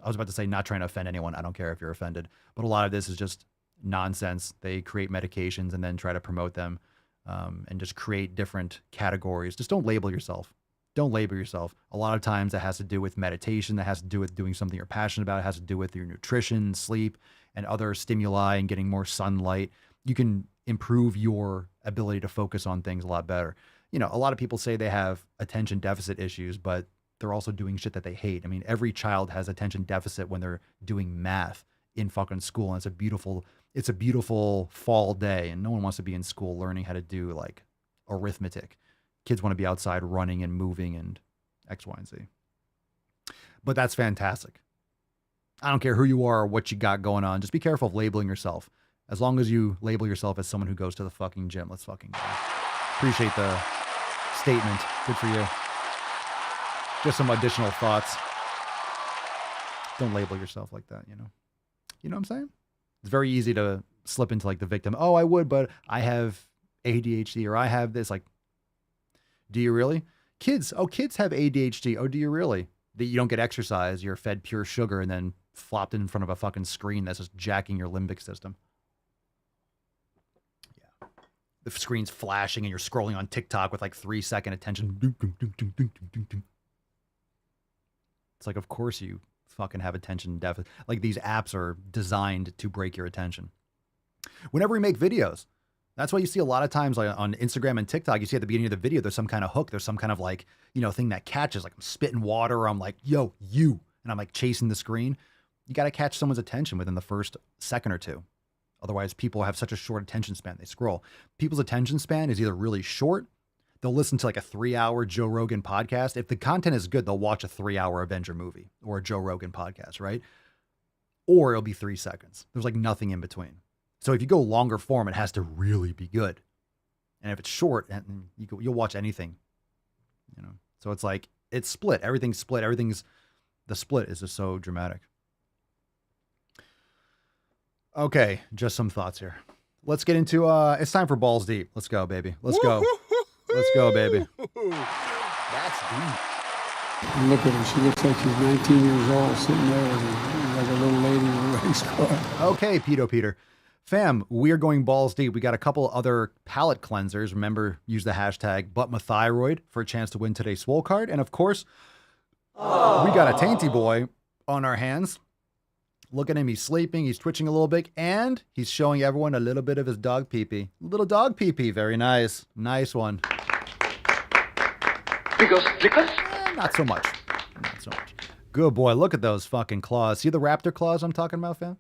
was about to say not trying to offend anyone. I don't care if you're offended, but a lot of this is just nonsense. They create medications and then try to promote them and just create different categories. Just don't label yourself. Don't label yourself. A lot of times that has to do with meditation. That has to do with doing something you're passionate about. It has to do with your nutrition, sleep, and other stimuli and getting more sunlight. you can improve your ability to focus on things a lot better. You know, a lot of people say they have attention deficit issues, but they're also doing shit that they hate. I mean, every child has attention deficit when they're doing math in fucking school. And it's a beautiful fall day, and no one wants to be in school learning how to do like arithmetic. Kids want to be outside running and moving and X, Y, and Z. But that's fantastic. I don't care who you are or what you got going on. Just be careful of labeling yourself. As long as you label yourself as someone who goes to the fucking gym, let's fucking go. Appreciate the statement. Good for you. Just some additional thoughts. Don't label yourself like that, you know? You know what I'm saying? It's very easy to slip into like the victim. Oh, I would, but I have ADHD or I have this. Like, do you really? Kids have ADHD. Oh, do you really? That you don't get exercise, you're fed pure sugar and then flopped in front of a fucking screen that's just jacking your limbic system. Yeah. The screen's flashing and you're scrolling on TikTok with like 3-second attention. It's like, of course you fucking have attention deficit. Like these apps are designed to break your attention. Whenever we make videos, that's why you see a lot of times like on Instagram and TikTok, you see at the beginning of the video, there's some kind of hook. There's some kind of like, you know, thing that catches, like I'm spitting water or I'm like, yo, you, and I'm like chasing the screen. You got to catch someone's attention within the first second or two. Otherwise, people have such a short attention span. They scroll. People's attention span is either really short. They'll listen to like a 3-hour Joe Rogan podcast. If the content is good, they'll watch a 3-hour Avenger movie or a Joe Rogan podcast, right? Or it'll be 3 seconds. There's like nothing in between. So if you go longer form, it has to really be good. And if it's short, you'll watch anything, you know? So it's like, it's split. Everything's split. The split is just so dramatic. Okay. Just some thoughts here. Let's get into, it's time for Balls Deep. Let's go, baby. Let's go. Let's go, baby. That's deep. Look at her. She looks like she's 19 years old, sitting there like a little lady in a race car. Okay, Peter. Fam, we are going balls deep. We got a couple other palate cleansers. Remember, use the hashtag #ButMyThyroid for a chance to win today's Swole card. And of course, we got a Tainty Boy on our hands. Look at him. He's sleeping. He's twitching a little bit. And he's showing everyone a little bit of his dog pee-pee. Little dog pee-pee. Very nice. Nice one. Not so much. Good boy. Look at those fucking claws. See the raptor claws I'm talking about, fam?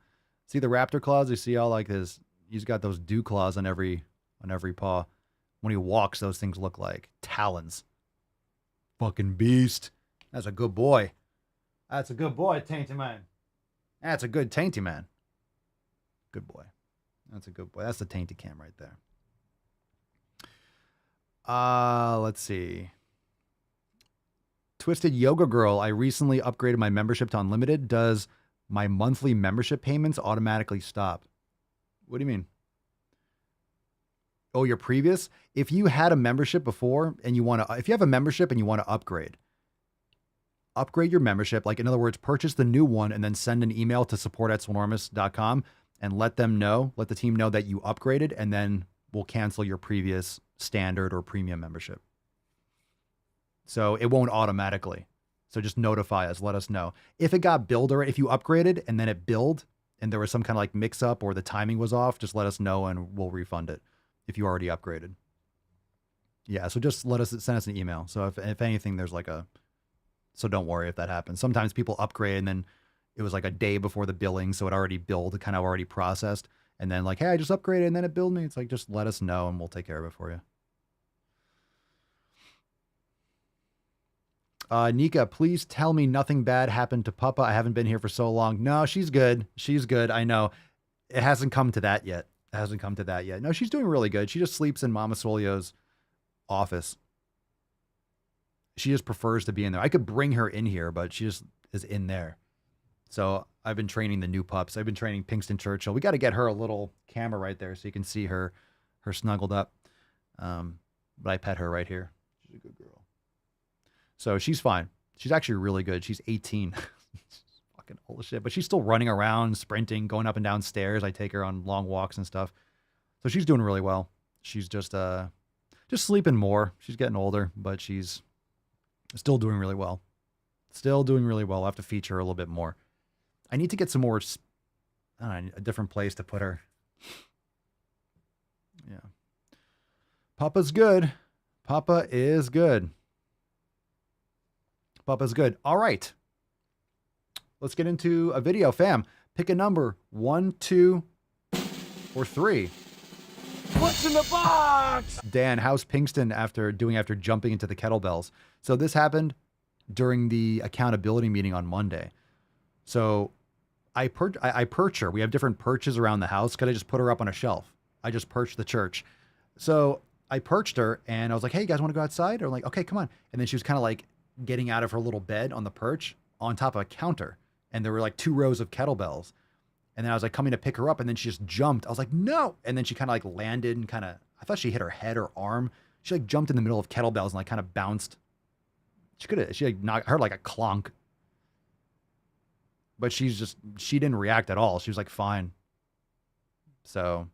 See the raptor claws? You see all like this. He's got those dew claws on every paw. When he walks, those things look like talons. Fucking beast. That's a good boy. That's a good boy, Tainty Man. That's a good Tainty Man. Good boy. That's a good boy. That's the Tainty Cam right there. Let's see. Twisted Yoga Girl. I recently upgraded my membership to unlimited. Does my monthly membership payments automatically stop? What do you mean? Oh, your previous? If you had a membership before and if you have a membership and you want to upgrade your membership. Like in other words, purchase the new one and then send an email to support@swolenormous.com and let the team know that you upgraded, and then we'll cancel your previous standard or premium membership. So it won't automatically. So just notify us, let us know. If it got billed or if you upgraded and then it billed and there was some kind of like mix up or the timing was off, just let us know and we'll refund it if you already upgraded. Yeah, so just send us an email. So if anything, so don't worry if that happens. Sometimes people upgrade and then it was like a day before the billing, so it already billed, kind of already processed. And then like, hey, I just upgraded and then it billed me. It's like, just let us know and we'll take care of it for you. Nika, please tell me nothing bad happened to Papa. I haven't been here for so long. No, she's good. She's good. I know. It hasn't come to that yet. No, she's doing really good. She just sleeps in Mama Swolio's office. She just prefers to be in there. I could bring her in here, but she just is in there. So I've been training the new pups. I've been training Pinkston Churchill. We got to get her a little camera right there so you can see her snuggled up. But I pet her right here. She's a good girl. So she's fine. She's actually really good. She's 18. Fucking old as shit. But she's still running around, sprinting, going up and down stairs. I take her on long walks and stuff. So she's doing really well. She's just sleeping more. She's getting older, but she's still doing really well. I'll have to feature her a little bit more. I need to get some more, a different place to put her. Yeah. Papa's good. Papa is good. Papa's good. All right. Let's get into a video, fam. Pick a number, 1, 2, or 3. What's in the box? Dan, how's Pinkston after jumping into the kettlebells? So this happened during the accountability meeting on Monday. So I perch her. We have different perches around the house because I just put her up on a shelf. I just perched the church. So I perched her and I was like, hey, you guys want to go outside? Or like, okay, come on. And then she was kind of like getting out of her little bed on the perch on top of a counter. And there were like 2 rows of kettlebells. And then I was like coming to pick her up and then she just jumped. I was like, no. And then she kind of like landed and kind of, I thought she hit her head or arm. She like jumped in the middle of kettlebells and like kind of bounced. She like knocked, I heard like a clonk. But she didn't react at all. She was like fine. So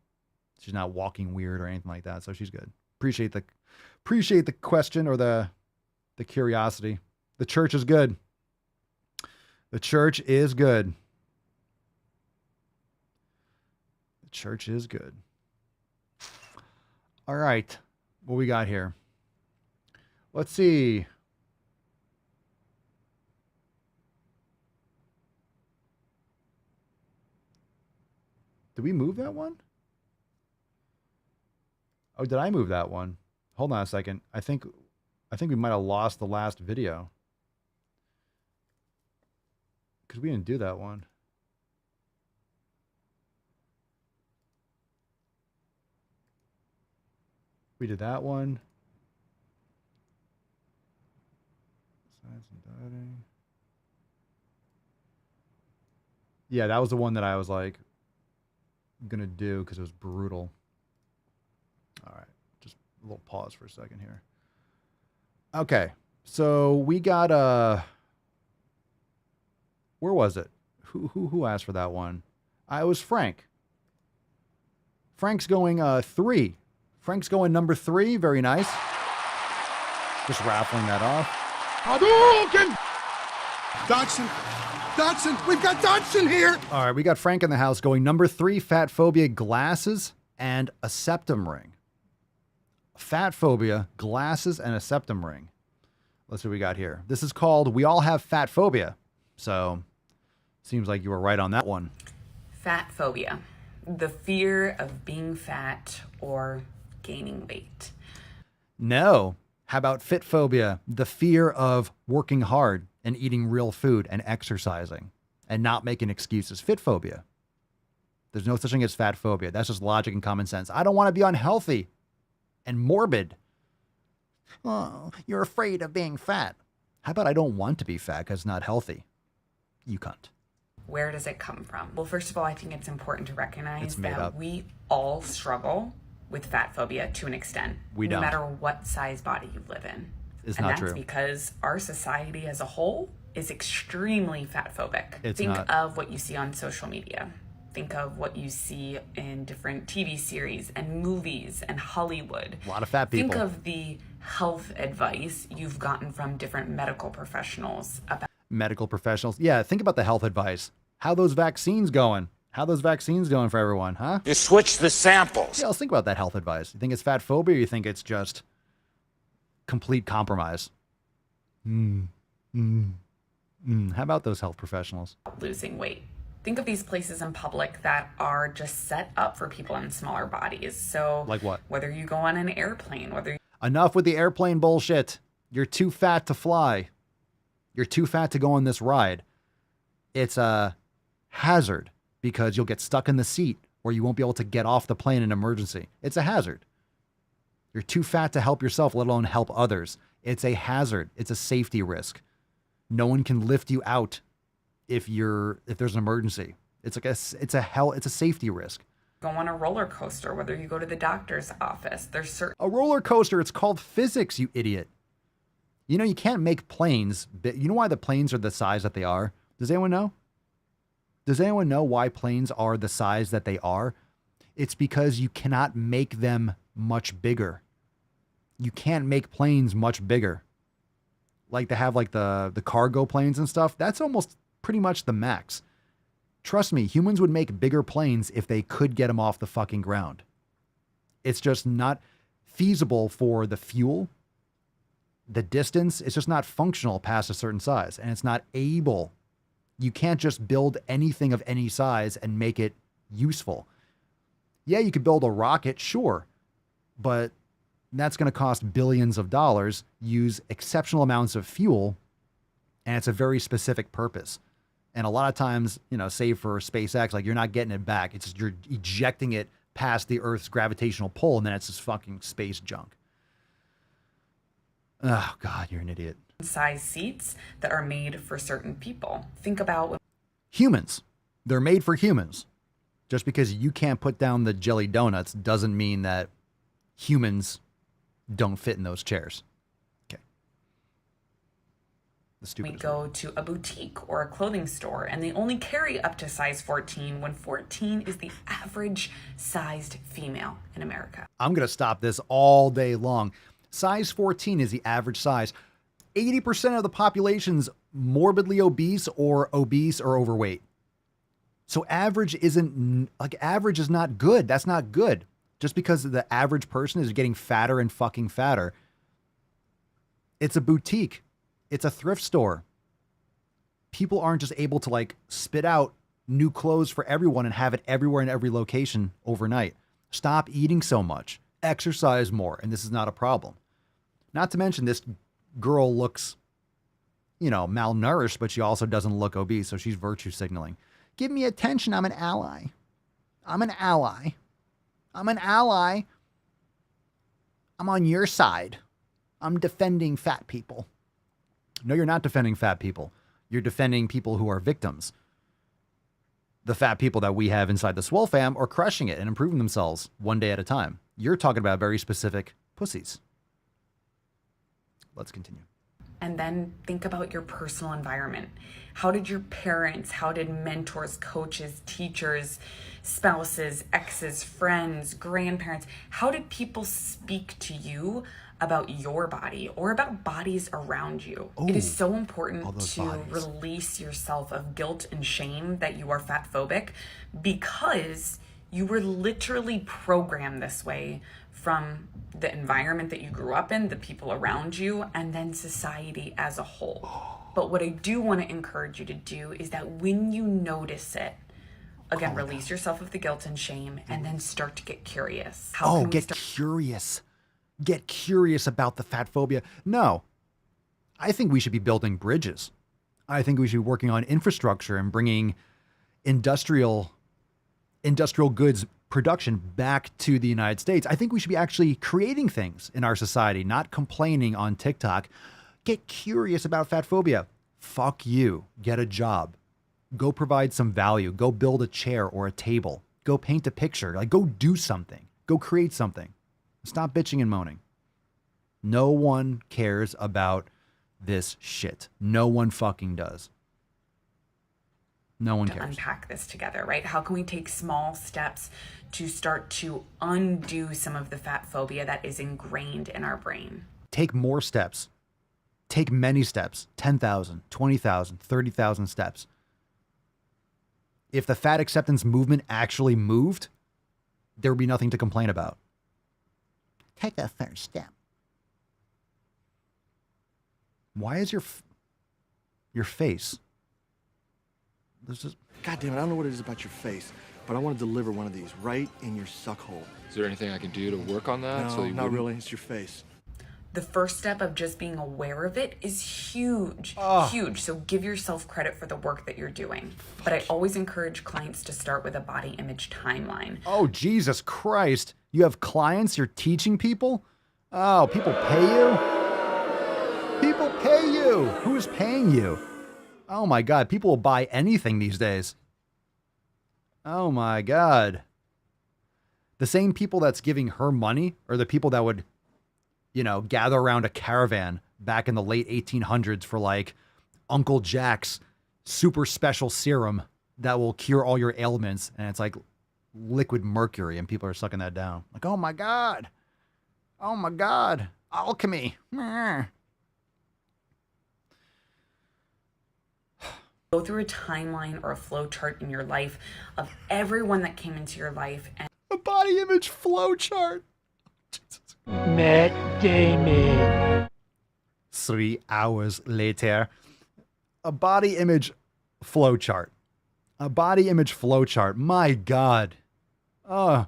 she's not walking weird or anything like that. So she's good. Appreciate the question or the curiosity. The church is good. The church is good. The church is good. All right. What we got here? Let's see. Did we move that one? Oh, did I move that one? Hold on a second. I think we might have lost the last video. Because we didn't do that one. We did that one. Science and dieting. Yeah, that was the one that I was like gonna do because it was brutal. All right, just a little pause for a second here. Okay, so we got where was it? Who asked for that one? It was Frank. Frank's going 3. Frank's going number 3. Very nice. Just raffling that off. Hadouken! Dodson, we've got Dodson here. All right, we got Frank in the house going number 3, fat phobia, glasses, and a septum ring. Fat phobia, glasses, and a septum ring. Let's see what we got here. This is called We All Have Fat Phobia. So, seems like you were right on that one. Fat phobia, the fear of being fat or gaining weight. No. How about fit phobia, the fear of working hard and eating real food and exercising and not making excuses? Fit phobia. There's no such thing as fat phobia. That's just logic and common sense. I don't want to be unhealthy and morbid. Oh, you're afraid of being fat. How about I don't want to be fat because it's not healthy? You cunt. Where does it come from? Well, first of all, I think it's important to recognize that up. we all struggle with fat phobia to an extent. We don't. No matter what size body you live in. It's and not that's true. Because our society as a whole is extremely fat phobic. Think not. of what you see on social media. Think of what you see in different TV series and movies and Hollywood. A lot of fat people. Think of the health advice you've gotten from different medical professionals about Medical professionals. Yeah, think about the health advice. How those vaccines going? How those vaccines going for everyone, huh? You switch the samples. Yeah, let's think about that health advice. You think it's fat phobia or you think it's just complete compromise? How about those health professionals? losing weight. Think of these places in public that are just set up for people in smaller bodies. So like what? Whether you go on an airplane, Enough with the airplane bullshit. You're too fat to fly. You're too fat to go on this ride. It's a hazard because you'll get stuck in the seat or you won't be able to get off the plane in an emergency. It's a hazard. You're too fat to help yourself, let alone help others. It's a hazard. It's a safety risk. No one can lift you out if there's an emergency. It's a safety risk. go on a roller coaster, whether you go to the doctor's office, there's certain... A roller coaster, it's called physics, you idiot. You know, you can't make planes. You know why the planes are the size that they are? Does anyone know? Does anyone know why planes are the size that they are? It's because you cannot make them much bigger. You can't make planes much bigger. Like they have like the cargo planes and stuff. That's almost pretty much the max. Trust me, humans would make bigger planes if they could get them off the fucking ground. It's just not feasible for the fuel, the distance. It's just not functional past a certain size, and it's not able. You can't just build anything of any size and make it useful. Yeah, you could build a rocket, sure, but that's going to cost billions of dollars, use exceptional amounts of fuel, and it's a very specific purpose. And a lot of times, you know, say for SpaceX, like, you're not getting it back. It's just, you're ejecting it past the Earth's gravitational pull, and then it's just fucking space junk. Oh, God, you're an idiot. Size seats that are made for certain people. Think about Humans. They're made for humans. Just because you can't put down the jelly donuts doesn't mean that humans don't fit in those chairs. Okay. we go to a boutique or a clothing store and they only carry up to size 14 when 14 is the average sized female in America. I'm going to stop this all day long. Size 14 is the average size. 80% of the population's morbidly obese or overweight. So average isn't, like, average is not good. That's not good. Just because the average person is getting fatter and fucking fatter. It's a boutique. It's a thrift store. People aren't just able to, like, spit out new clothes for everyone and have it everywhere in every location overnight. Stop eating so much. Exercise more, and this is not a problem. Not to mention, this girl looks, you know, malnourished, but she also doesn't look obese, so she's virtue signaling. Give me attention. I'm an ally. I'm an ally. I'm an ally. I'm on your side. I'm defending fat people. No, you're not defending fat people. You're defending people who are victims. The fat people that we have inside the Swole fam are crushing it and improving themselves one day at a time. You're talking about very specific pussies. Let's continue. And then think about your personal environment. How did your parents, how did mentors, coaches, teachers, spouses, exes, friends, grandparents, how did people speak to you about your body or about bodies around you? Ooh, it is so important to bodies. release yourself of guilt and shame that you are fat phobic, because you were literally programmed this way from the environment that you grew up in, the people around you, and then society as a whole. But what I do want to encourage you to do is that when you notice it, again, release yourself of the guilt and shame, and then start to get curious. Curious. Get curious about the fat phobia. No, I think we should be building bridges. I think we should be working on infrastructure and bringing industrial goods production back to the United States. I think we should be actually creating things in our society, not complaining on TikTok. Get curious about fat phobia. Fuck you. Get a job. Go provide some value. Go build a chair or a table. Go paint a picture. Like, go do something. Go create something. Stop bitching and moaning. No one cares about this shit. No one fucking does. No one cares. Unpack this together, right? How can we take small steps to start to undo some of the fat phobia that is ingrained in our brain? Take more steps. Take many steps. 10,000, 20,000, 30,000 steps. If the fat acceptance movement actually moved, there would be nothing to complain about. Take the first step. Why is your face? There's just, God damn it, I don't know what it is about your face, but I want to deliver one of these right in your suck hole. Is there anything I can do to work on that? No, not really. It's your face. The first step of just being aware of it is huge, huge. So give yourself credit for the work that you're doing. But I always encourage clients to start with a body image timeline. Oh, Jesus Christ. You have clients? You're teaching people? Oh, people pay you? People pay you. Who is paying you? Oh my God. People will buy anything these days. Oh my God. The same people that's giving her money are the people that would, you know, gather around a caravan back in the late 1800s for, like, Uncle Jack's super special serum that will cure all your ailments. And it's like liquid mercury, and people are sucking that down. Like, oh my God. Oh my God. Alchemy. Go through a timeline or a flow chart in your life of everyone that came into your life. And a body image flow chart. Matt Damon. 3 hours later. A body image flowchart. A body image flowchart. My God. How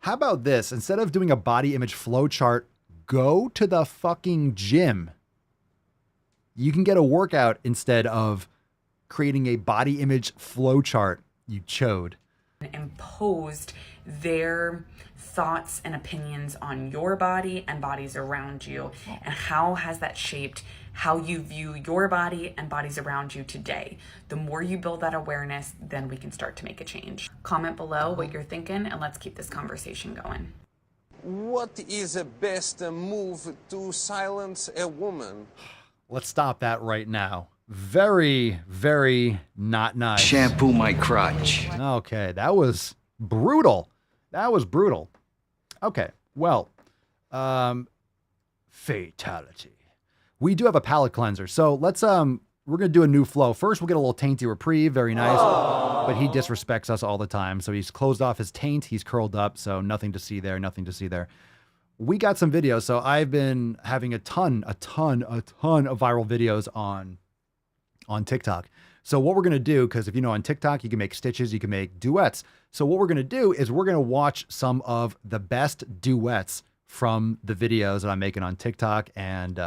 about this? Instead of doing a body image flowchart, go to the fucking gym. You can get a workout instead of creating a body image flowchart. You chode. Imposed their thoughts and opinions on your body and bodies around you, and how has that shaped how you view your body and bodies around you today? The more you build that awareness, then we can start to make a change. Comment below what you're thinking, and let's keep this conversation going. What is the best move to silence a woman? Let's stop that right now. Very, very not nice. Shampoo my crotch. Okay, that was brutal. That was brutal. Okay, well, fatality. We do have a palate cleanser, so let's we're gonna do a new flow. First, we'll get a little tainty reprieve, very nice. But he disrespects us all the time, so he's closed off his taint. He's curled up, so nothing to see there. Nothing to see there. We got some videos, so I've been having a ton of viral videos on TikTok. So what we're going to do, because if you know on TikTok, you can make stitches, you can make duets. So what we're going to do is we're going to watch some of the best duets from the videos that I'm making on TikTok. And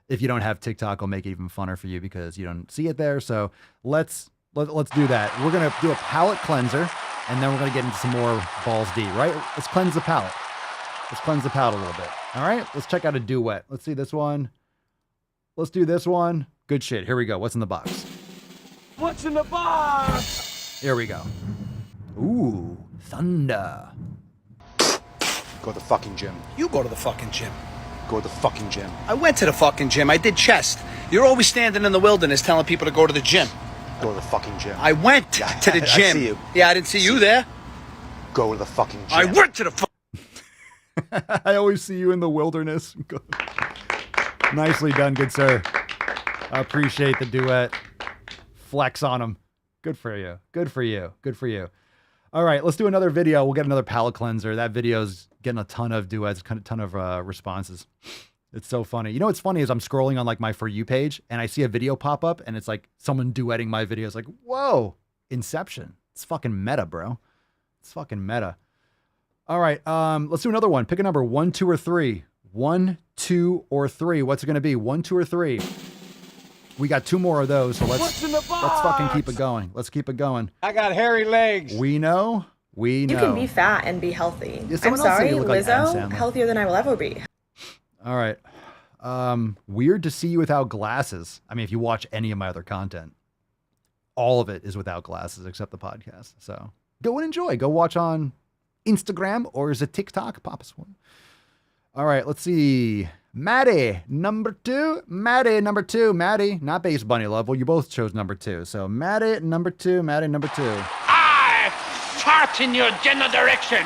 if you don't have TikTok, I'll make it even funner for you because you don't see it there. So let's do that. We're going to do a palate cleanser, and then we're going to get into some more balls deep, right? Let's cleanse the palate. Let's cleanse the palate a little bit. All right, let's check out a duet. Let's see this one. Let's do this one. Good shit. Here we go. What's in the box? What's in the box? Here we go. Ooh, thunder. Go to the fucking gym. You go to the fucking gym. Go to the fucking gym. I went to the fucking gym. I did chest. You're always standing in the wilderness telling people to go to the gym. Go to the fucking gym. I went to the gym. I see you. Yeah, I didn't see you there. Go to the fucking gym. I went to the I always see you in the wilderness. Nicely done, good sir. I appreciate the duet. Flex on him. Good for you. Good for you. Good for you. All right, let's do another video. We'll get another palate cleanser. That video's getting a ton of duets, a ton of responses. It's so funny. You know what's funny is I'm scrolling on like my For You page and I see a video pop up and it's like someone duetting my video. It's like, whoa, Inception. It's fucking meta, bro. It's fucking meta. All right, let's do another one. Pick a number, 1, 2, or 3. 1, 2, or 3. What's it going to be? 1, 2, or 3? We got 2 more of those, so let's fucking keep it going. Let's keep it going. I got hairy legs. We know. We know. You can be fat and be healthy. Yeah, I'm sorry, like Lizzo, healthier than I will ever be. All right. Weird to see you without glasses. I mean, if you watch any of my other content, all of it is without glasses except the podcast. So go and enjoy. Go watch on Instagram, or is it TikTok? Papa Swole. All right, let's see. Maddie, number 2. Maddie, number 2. Maddie, not Base Bunny Love. Well, you both chose number 2. So Maddie, number 2. Maddie, number 2. I fart in your general direction.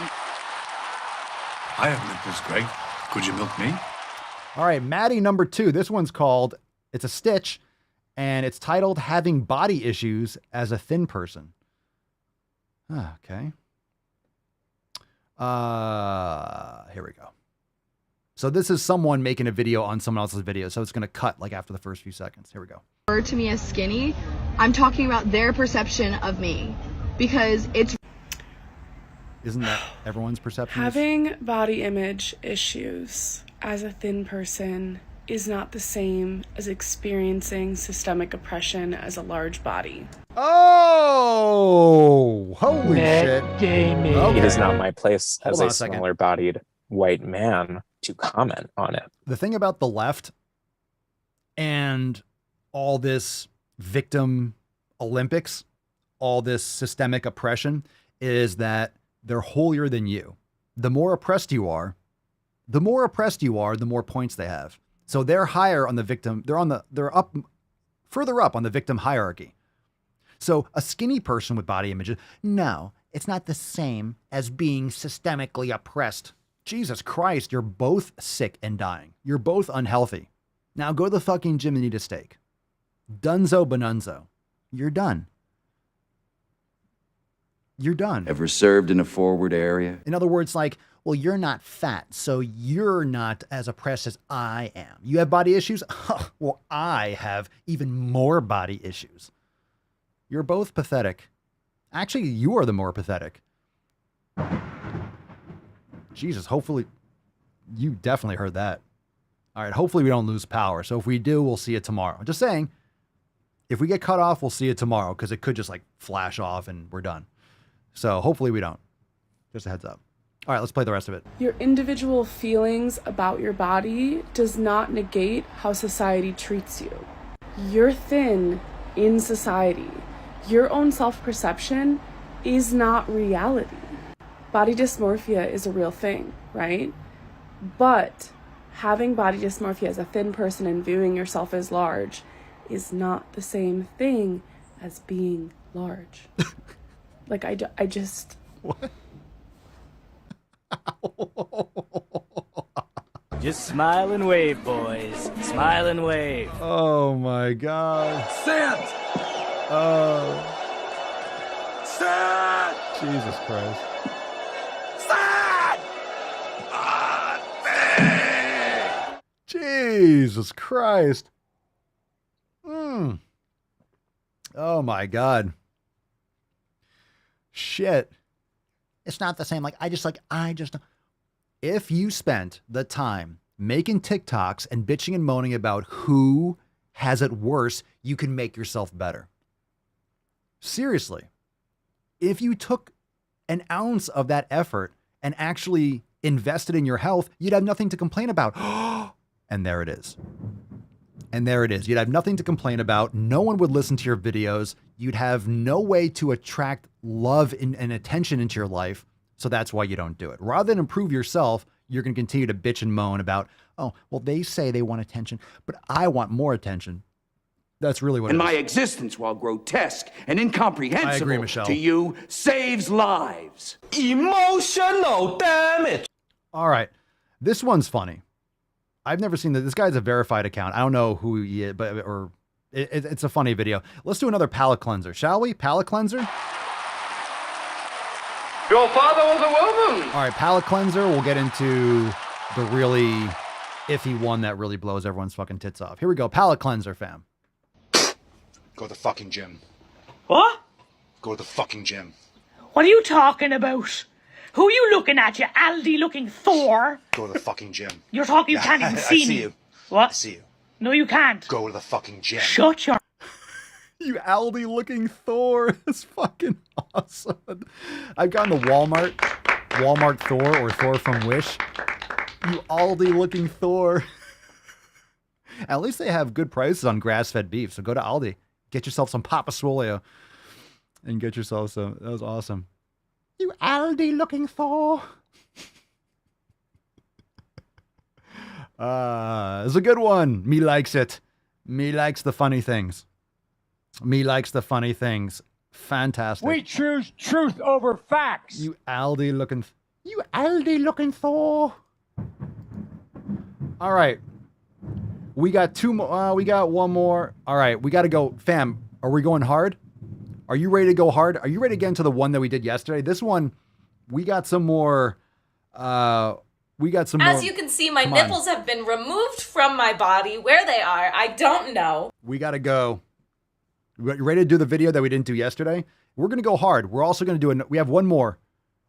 I have milk this, Greg. Could you milk me? All right, Maddie, number 2. This one's called, it's a stitch, and it's titled Having Body Issues as a Thin Person. Okay. Here we go. So this is someone making a video on someone else's video. So it's going to cut like after the first few seconds. Here we go. Refer to me as skinny. I'm talking about their perception of me because it's. Isn't that everyone's perception? Having body image issues as a thin person is not the same as experiencing systemic oppression as a large body. Oh, holy shit. Damon. Okay. It is not my place as Hold on a a second. smaller-bodied white man to comment on it. The thing about the left and all this victim Olympics, all this systemic oppression, is that they're holier than you. The more oppressed you are, the more points they have. So they're higher on the victim. They're up further up on the victim hierarchy. So a skinny person with body images, no, it's not the same as being systemically oppressed. Jesus Christ, you're both sick and dying. You're both unhealthy. Now go to the fucking gym and eat a steak. Dunzo Bonunzo. You're done. you're done. Ever served in a forward area? In other words, like, well, you're not fat, so you're not as oppressed as I am. You have body issues? Well, I have even more body issues. You're both pathetic. Actually, you are the more pathetic. Jesus, hopefully, you definitely heard that. All right, hopefully we don't lose power. So if we do, we'll see it tomorrow. Just saying, if we get cut off, we'll see it tomorrow because it could just like flash off and we're done. So hopefully we don't. Just a heads up. All right, let's play the rest of it. Your individual feelings about your body does not negate how society treats you. You're thin in society. Your own self-perception is not reality. Body dysmorphia is a real thing, right? But having body dysmorphia as a thin person and viewing yourself as large is not the same thing as being large. Like, I just... What? Just smile and wave, boys. Smile and wave. Oh my God. Sit! Sit! Jesus Christ. Jesus Christ. Oh my God. Shit. It's not the same. If you spent the time making TikToks and bitching and moaning about who has it worse, you can make yourself better. Seriously. If you took an ounce of that effort and actually invested in your health, you'd have nothing to complain about. And there it is. And there it is. You'd have nothing to complain about. No one would listen to your videos. You'd have no way to attract love and attention into your life. So that's why you don't do it. Rather than improve yourself, you're going to continue to bitch and moan about, oh, well, they say they want attention, but I want more attention. That's really what it is. And my existence, while grotesque and incomprehensible I agree, Michelle. to you, saves lives. Emotional damage. All right. This one's funny. I've never seen that. This guy's a verified account. I don't know who he is, but it's a funny video. Let's do another palate cleanser, shall we? Palate cleanser? Your father was a woman. All right, palate cleanser. We'll get into the really iffy one that really blows everyone's fucking tits off. Here we go. Palate cleanser, fam. Go to the fucking gym. What? Go to the fucking gym. What are you talking about? Who are you looking at, you Aldi-looking Thor? Go to the fucking gym. You're talking, you can't even see me. I see you. What? I see you. No, you can't. Go to the fucking gym. Shut your... You Aldi-looking Thor. It's fucking awesome. I've gotten the Walmart Thor or Thor from Wish. You Aldi-looking Thor. At least they have good prices on grass-fed beef. So go to Aldi. Get yourself some Papa Swole and get yourself some. That was awesome. You Aldi-looking Thor. It's a good one. Me likes it. Me likes the funny things. Me likes the funny things. Fantastic. We choose truth over facts. You Aldi-looking Thor. All right. We got two more. We got one more. All right. We got to go. Fam, are we going hard? Are you ready to go hard? Are you ready to get into the one that we did yesterday? This one, we got some more. As you can see, my nipples have been removed from my body. Where they are, I don't know. We got to go. You ready to do the video that we didn't do yesterday? We're going to go hard. We're also going to do we have one more.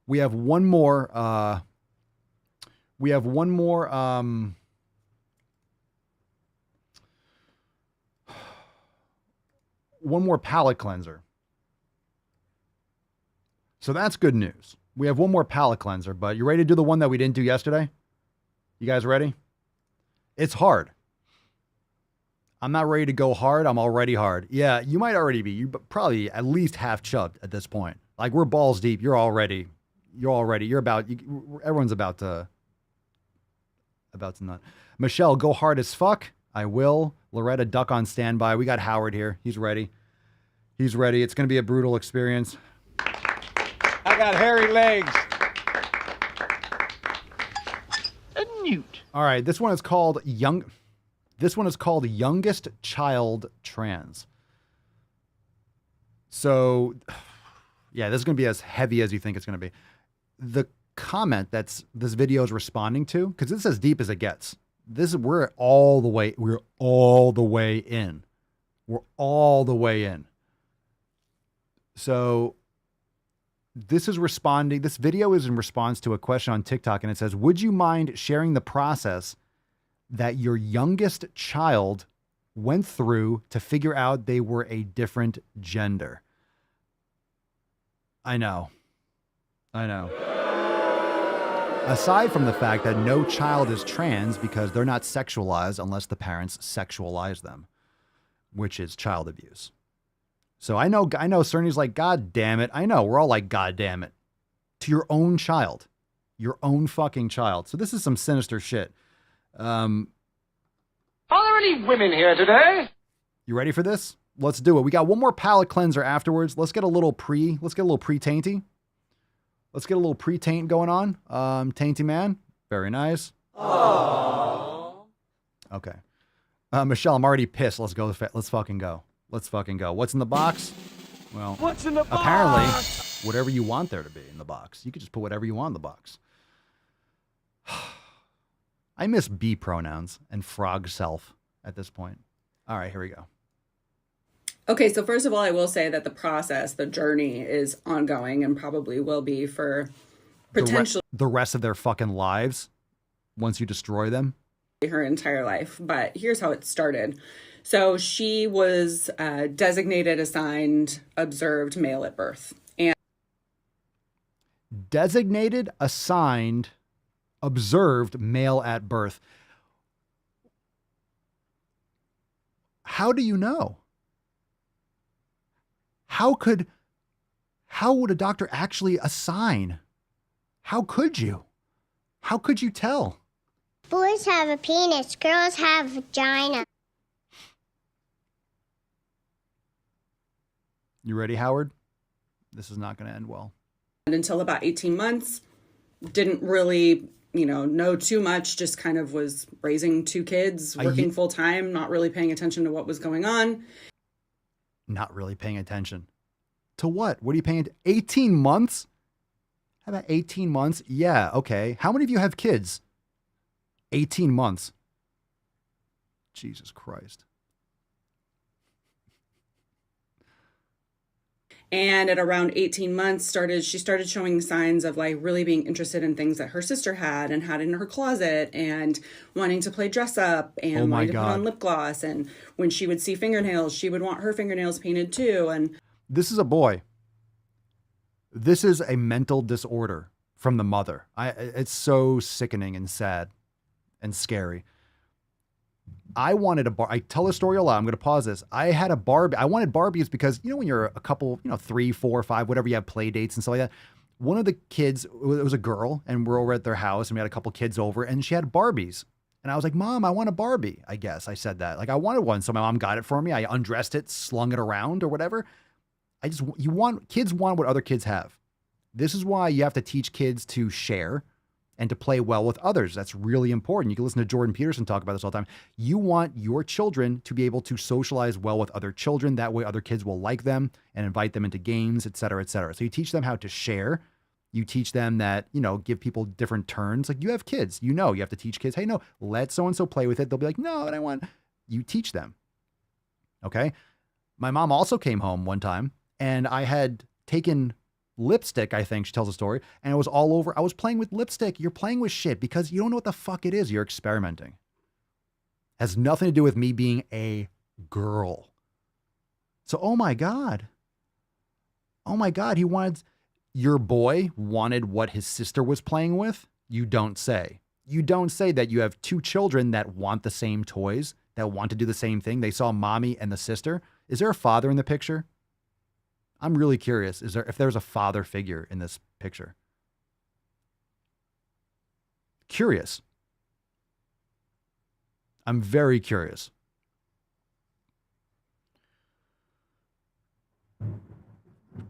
We have one more. One more palate cleanser. So that's good news. We have one more palate cleanser, but you ready to do the one that we didn't do yesterday? You guys ready? It's hard. I'm not ready to go hard. I'm already hard. Yeah, you might already be. You're probably at least half chubbed at this point. Like, we're balls deep. You're everyone's about to nut. Michelle, go hard as fuck. I will. Loretta, duck on standby. We got Howard here. He's ready. It's going to be a brutal experience. I got hairy legs. A newt. All right, this one is called Youngest Child Trans. So Yeah, this is going to be as heavy as you think it's going to be. The comment that's this video is responding to, because this is as deep as it gets. We're all the way in. We're all the way in. So this video is in response to a question on TikTok, and it says, would you mind sharing the process that your youngest child went through to figure out they were a different gender? I know. Aside from the fact that no child is trans because they're not sexualized unless the parents sexualize them, which is child abuse. So I know Cerny's like, God damn it. I know, we're all like, God damn it. To your own child. Your own fucking child. So this is some sinister shit. Are there any women here today? You ready for this? Let's do it. We got one more palate cleanser afterwards. Let's get a little pre-tainty. Let's get a little pre-taint going on. Tainty man. Very nice. Aww. Okay. Michelle, I'm already pissed. Let's go. Let's fucking go. What's in the box? Well, What's in the box? Apparently, whatever you want there to be in the box. You could just put whatever you want in the box. I miss B pronouns and frog self at this point. All right, here we go. Okay, so first of all, I will say that the journey is ongoing and probably will be for potentially the rest of their fucking lives once you destroy them. Her entire life. But here's how it started. So she was designated, assigned, observed male at birth. And designated, assigned, observed male at birth. How do you know? How would a doctor actually assign? How could you? How could you tell? Boys have a penis, girls have a vagina. You ready, Howard? This is not going to end well. And until about 18 months, didn't really, know too much, just kind of was raising 2 kids, working full time, not really paying attention to what was going on. Not really paying attention. To what? What are you paying? 18 months? How about 18 months? Yeah, okay. How many of you have kids? 18 months. Jesus Christ. And at around 18 months, she started showing signs of like really being interested in things that her sister had and had in her closet, and wanting to play dress up and wanting to put on lip gloss. And when she would see fingernails, she would want her fingernails painted too. And this is a boy. This is a mental disorder from the mother. It's so sickening and sad and scary. I wanted I tell the story a lot. I'm going to pause this. I had a Barbie. I wanted Barbies because, when you're a couple, 3, 4, 5, whatever, you have play dates and stuff like that. One of the kids, it was a girl, and we're over at their house, and we had a couple kids over, and she had Barbies. And I was like, Mom, I want a Barbie. I guess I said that. Like, I wanted one. So my mom got it for me. I undressed it, slung it around or whatever. Kids want what other kids have. This is why you have to teach kids to share and to play well with others. That's really important. You can listen to Jordan Peterson talk about this all the time. You want your children to be able to socialize well with other children. That way other kids will like them and invite them into games, et cetera, et cetera. So you teach them how to share. You teach them that, give people different turns. Like, you have kids, you have to teach kids, hey, no, let so-and-so play with it. They'll be like, no, I want. You teach them. Okay. My mom also came home one time, and I had taken lipstick, I think she tells a story, and it was all over. I was playing with lipstick. You're playing with shit because you don't know what the fuck it is. You're experimenting. Has nothing to do with me being a girl. So, oh my God, your boy wanted what his sister was playing with. You don't say. You don't say that you have 2 children that want the same toys, that want to do the same thing. They saw mommy and the sister. Is there a father in the picture? I'm really curious. If there's a father figure in this picture? Curious. I'm very curious.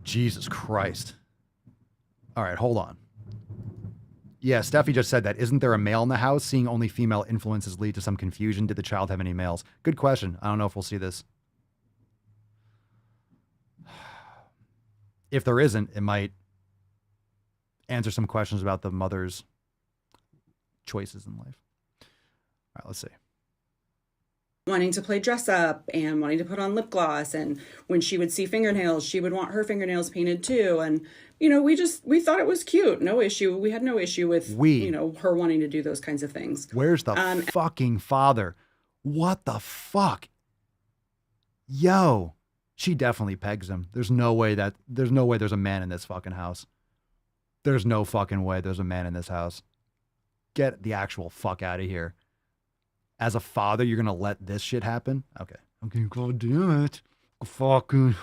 Jesus Christ. All right, hold on. Yeah, Steffi just said that. Isn't there a male in the house? Seeing only female influences lead to some confusion. Did the child have any males? Good question. I don't know if we'll see this. if there isn't, it might answer some questions about the mother's choices in life. All right, let's see. Wanting to play dress up and wanting to put on lip gloss. And when she would see fingernails, she would want her fingernails painted too. And, you know, we thought it was cute. No issue. We had no issue with, you know, her wanting to do those kinds of things. Where's the fucking father? What the fuck? Yo, she definitely pegs him. There's no way there's a man in this fucking house. There's no fucking way there's a man in this house. Get the actual fuck out of here. As a father, you're going to let this shit happen? Okay. Okay, God damn it. Fucking.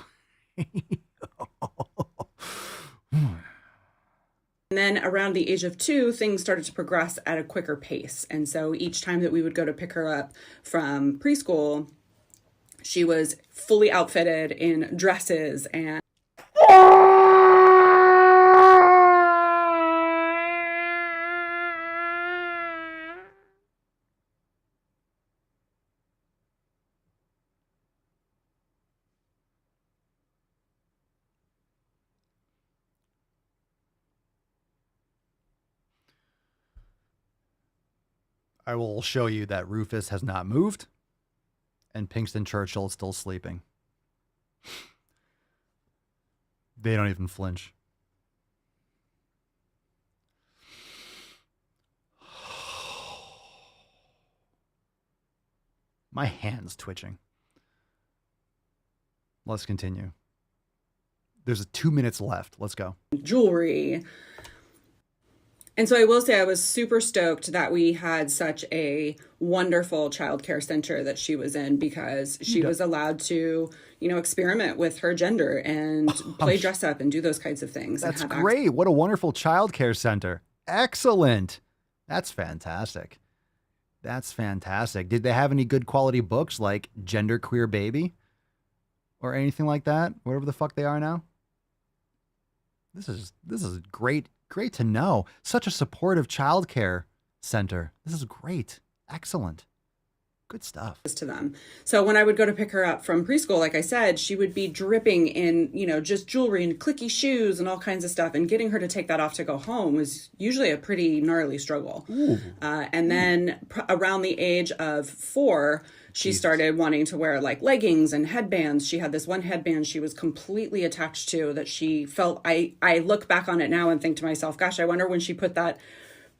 And then around the age of 2, things started to progress at a quicker pace. And so each time that we would go to pick her up from preschool, she was fully outfitted in dresses and I will show you that Rufus has not moved and Pinkston Churchill is still sleeping. They don't even flinch. My hand's twitching. Let's continue. There's 2 minutes left. Let's go. Jewelry. And so I will say I was super stoked that we had such a wonderful childcare center that she was in, because she was allowed to, you know, experiment with her gender and play dress up and do those kinds of things. That's great. What a wonderful childcare center. Excellent. That's fantastic. That's fantastic. Did they have any good quality books like Gender Queer Baby or anything like that? Whatever the fuck they are now. This is great. Great to know. Such a supportive childcare center. This is great. Excellent. Good stuff. To them. So when I would go to pick her up from preschool, like I said, she would be dripping in, you know, just jewelry and clicky shoes and all kinds of stuff. And getting her to take that off to go home was usually a pretty gnarly struggle. And then around the age of 4, she started wanting to wear like leggings and headbands. She had this one headband she was completely attached to that she felt, I look back on it now and think to myself, gosh, I wonder when she put that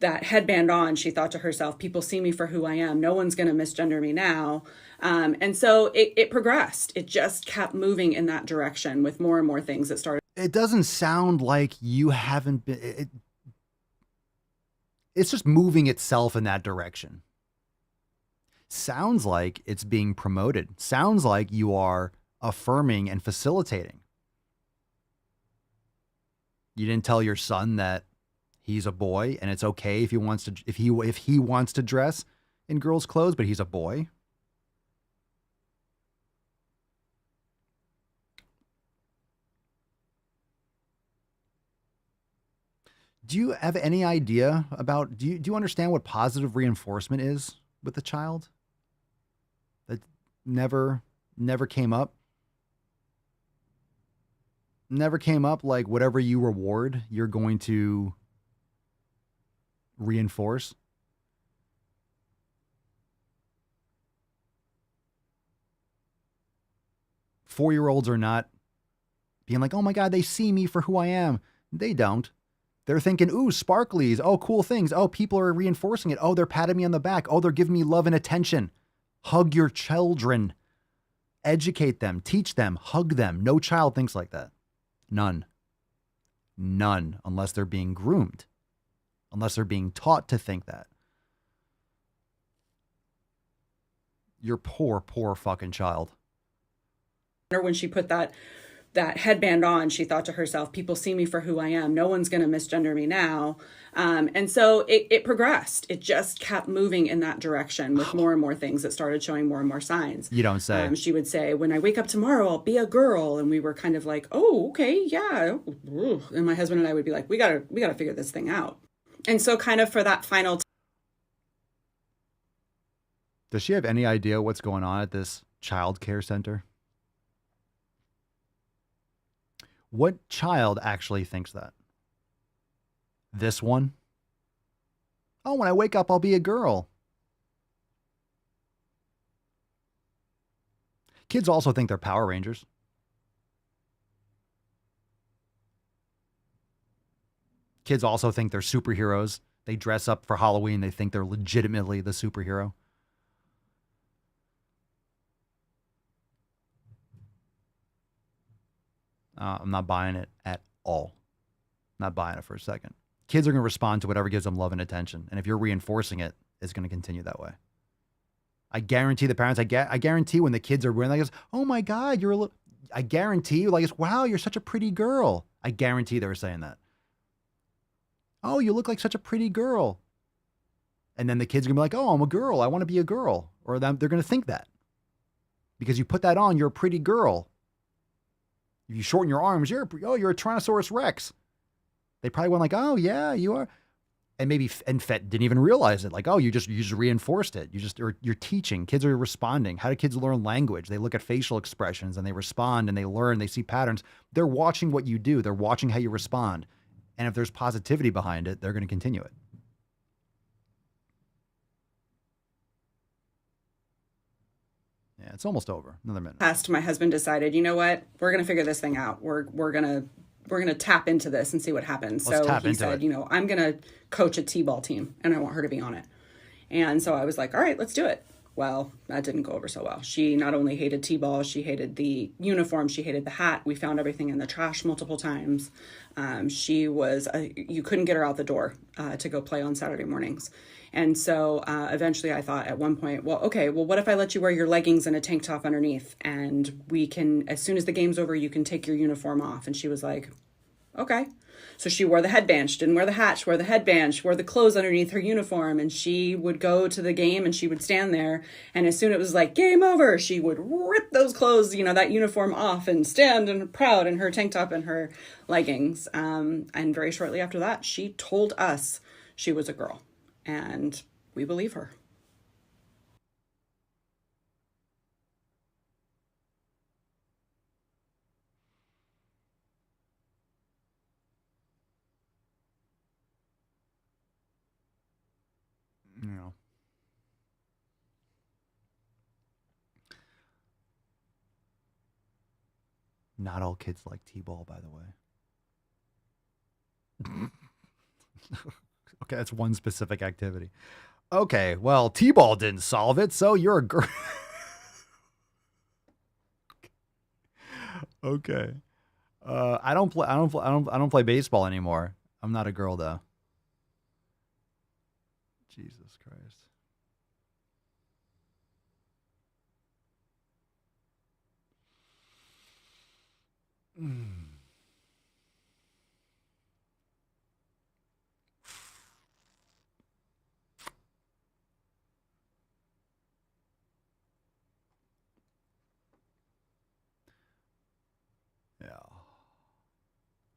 headband on, she thought to herself, people see me for who I am. No one's going to misgender me now. And so it progressed. It just kept moving in that direction with more and more things that started. It doesn't sound like you haven't been, it's just moving itself in that direction. Sounds like it's being promoted. Sounds like you are affirming and facilitating. You didn't tell your son that he's a boy and it's okay if he wants to, if he wants to dress in girls' clothes, but he's a boy. Do you have any idea about, do you understand what positive reinforcement is with the child? That never came up? Never came up, like whatever you reward, you're going to reinforce? Four-year-olds are not being like, oh my God, they see me for who I am. They don't. They're thinking, ooh, sparklies. Oh, cool things. Oh, people are reinforcing it. Oh, they're patting me on the back. Oh, they're giving me love and attention. Hug your children. Educate them. Teach them. Hug them. No child thinks like that. None. None, unless they're being groomed. Unless they're being taught to think that. Your poor, poor fucking child. When she put that headband on, she thought to herself, people see me for who I am. No one's going to misgender me now. And so it progressed. It just kept moving in that direction with more and more things that started showing more and more signs. You don't say. She would say, when I wake up tomorrow, I'll be a girl. And we were kind of like, oh, okay, yeah. And my husband and I would be like, we gotta figure this thing out. And so kind of for that final Does she have any idea what's going on at this child care center? What child actually thinks that? This one? Oh, when I wake up, I'll be a girl. Kids also think they're Power Rangers. Kids also think they're superheroes. They dress up for Halloween. They think they're legitimately the superhero. I'm not buying it at all. Not buying it for a second. Kids are going to respond to whatever gives them love and attention. And if you're reinforcing it, it's going to continue that way. I guarantee the parents, I guarantee when the kids are wearing like, oh my God, you're a little, I guarantee you, like, wow, you're such a pretty girl. I guarantee they were saying that. Oh, you look like such a pretty girl. And then the kids are going to be like, oh, I'm a girl. I want to be a girl. Or they're going to think that. Because you put that on, you're a pretty girl. If you shorten your arms, you're a Tyrannosaurus Rex. They probably went like, oh yeah, you are. And maybe, and didn't even realize it. Like, oh, you just reinforced it. You're teaching. Kids are responding. How do kids learn language? They look at facial expressions and they respond and they learn, they see patterns. They're watching what you do. They're watching how you respond. And if there's positivity behind it, they're going to continue it. Yeah, it's almost over. Another minute. My husband decided, you know what? We're going to figure this thing out. We're going to tap into this and see what happens. So he said, I'm going to coach a Teeball team and I want her to be on it. And so I was like, all right, let's do it. Well, that didn't go over so well. She not only hated Teeball, she hated the uniform, she hated the hat. We found everything in the trash multiple times. You couldn't get her out the door to go play on Saturday mornings. And so eventually I thought at one point, well, what if I let you wear your leggings and a tank top underneath? And we can, as soon as the game's over, you can take your uniform off. And she was like, okay. So she wore the headband. She didn't wear the hat. She wore the headband. She wore the clothes underneath her uniform. And she would go to the game and she would stand there. And as soon as it was like, game over, she would rip those clothes, that uniform off and stand and proud in her tank top and her leggings. And very shortly after that, she told us she was a girl. And we believe her. No. Not all kids like Teeball, by the way. Okay, that's one specific activity. Okay, well, Teeball didn't solve it, so you're a girl. Okay. I don't play baseball anymore. I'm not a girl though. Jesus Christ.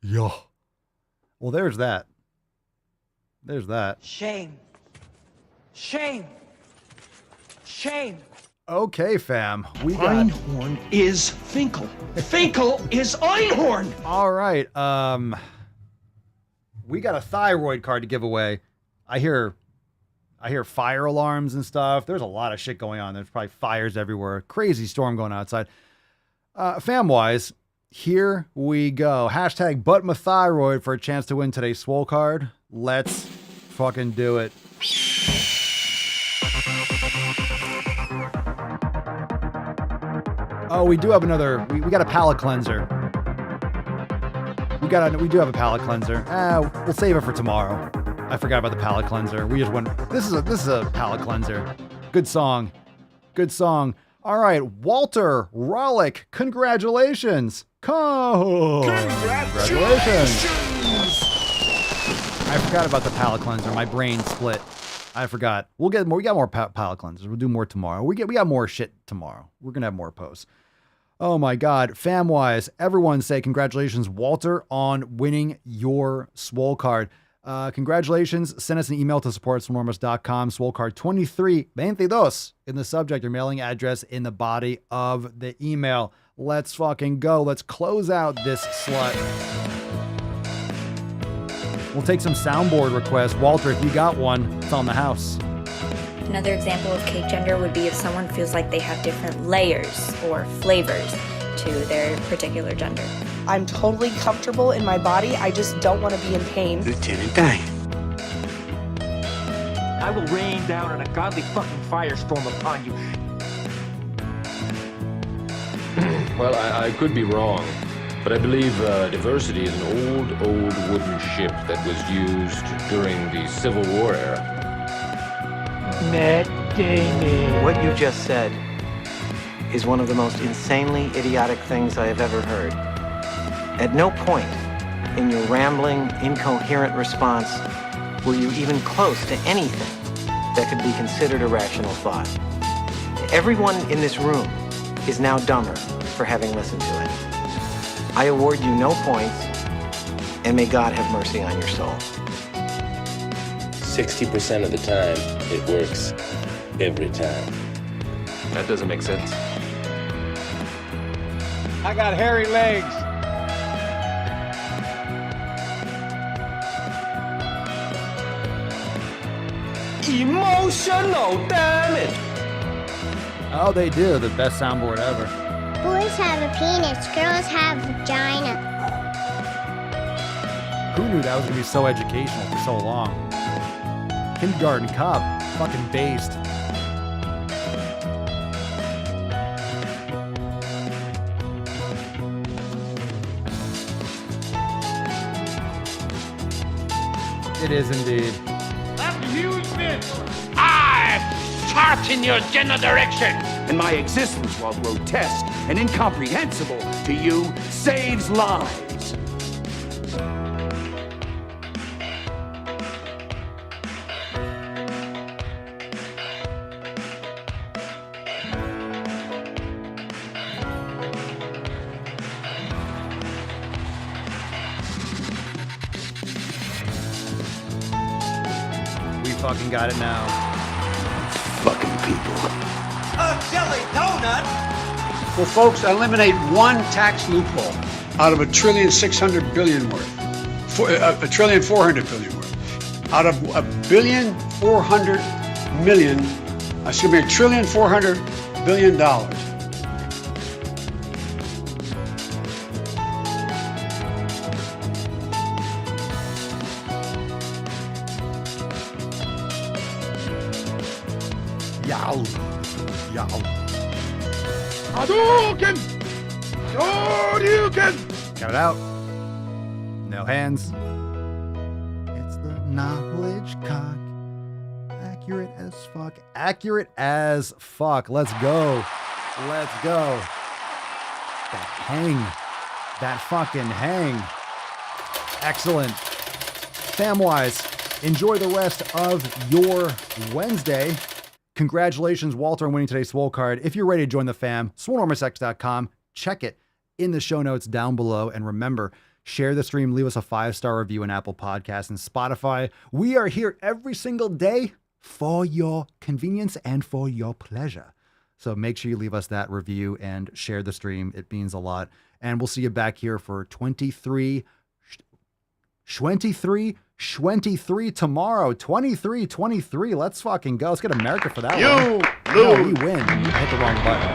Yeah. Well, there's that. There's that. Shame. Shame. Shame. Okay, fam. We got Einhorn is Finkel. Finkel is Einhorn. All right. We got a thyroid card to give away. I hear fire alarms and stuff. There's a lot of shit going on. There's probably fires everywhere. Crazy storm going outside. Fam-wise, here we go. Hashtag #ButtMyThyroid for a chance to win today's Swole card. Let's fucking do it. Oh, we do have another. We got a palate cleanser. We do have a palate cleanser. We'll save it for tomorrow. I forgot about the palate cleanser. We just went. This is a palate cleanser. Good song. Good song. All right, Walter Rollick, congratulations. Congratulations. I forgot about the palate cleanser. My brain split. I forgot. We'll get more. We got more palate cleansers. We'll do more tomorrow. We got more shit tomorrow. We're gonna have more posts. Oh my God, fam-wise, everyone say congratulations, Walter, on winning your Swole card. Congratulations. Send us an email to support@swolenormous.com. Swole card 2322 in the subject, your mailing address in the body of the email. Let's fucking go. Let's close out this slut. We'll take some soundboard requests. Walter, if you got one, it's on the house. Another example of cake gender would be if someone feels like they have different layers or flavors to their particular gender. I'm totally comfortable in my body. I just don't want to be in pain. Lieutenant Dan. I will rain down an ungodly fucking firestorm upon you. Well, I could be wrong, but I believe diversity is an old wooden ship that was used during the Civil War era. Matt Damon. What you just said is one of the most insanely idiotic things I have ever heard. At no point in your rambling, incoherent response were you even close to anything that could be considered a rational thought. Everyone in this room is now dumber for having listened to it. I award you no points, and may God have mercy on your soul. 60% of the time, it works every time. That doesn't make sense. I got hairy legs. Emotional damage. Oh, they do. The best soundboard ever. Boys have a penis, girls have a vagina. Who knew that was going to be so educational for so long? Kindergarten Cop, fucking based. It is indeed. That's a huge miss. I fart in your general direction. And my existence, while grotesque and incomprehensible to you, saves lives. Fucking got it now. Fucking people. A jelly donut. Well, folks, eliminate one tax loophole out of $1.6 trillion worth. $1.4 trillion worth. Out of $1.4 billion, excuse me, $1.4 trillion. Hadouken! Shoryuken! Got it out. No hands. It's the knowledge cock. Accurate as fuck. Accurate as fuck. Let's go. Let's go. That hang. That fucking hang. Excellent. Famwise, enjoy the rest of your Wednesday. Congratulations, Walter, on winning today's Swole card. If you're ready to join the fam, swolenormousx.com. Check it in the show notes down below. And remember, share the stream, leave us a 5-star review on Apple Podcasts and Spotify. We are here every single day for your convenience and for your pleasure. So make sure you leave us that review and share the stream. It means a lot. And we'll see you back here for 23 tomorrow. 23. Let's fucking go. Let's get America for that one. No, we win. I hit the wrong button.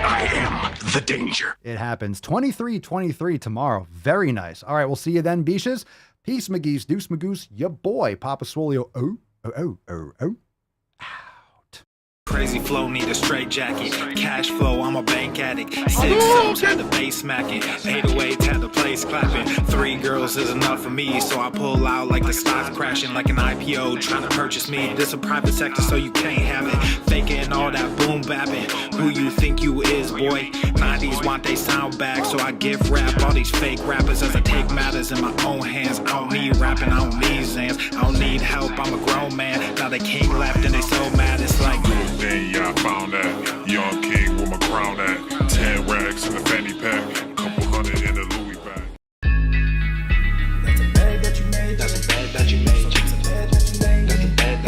I am the danger. It happens. 23 tomorrow. Very nice. All right, we'll see you then, Beaches. Peace, McGee's, Deuce, Magoose, your boy, Papa Swolio. Oh. Crazy flow, need a straight jacket. Cash flow, I'm a bank addict. 6 O's had the bass smacking. 808s had the place clapping. 3 girls is enough for me, so I pull out like the stock crashing. Like an IPO trying to purchase me. This a private sector, so you can't have it. Faking all that boom bapping. Who you think you is, boy? 90s want they sound back, so I give rap all these fake rappers as I take matters in my own hands. I don't need rapping, I don't need Zans. I don't need help, I'm a grown man. Now they can't left and they so mad, it's like Then yeah, I found that young king with my crown at 10 racks in the fanny pack.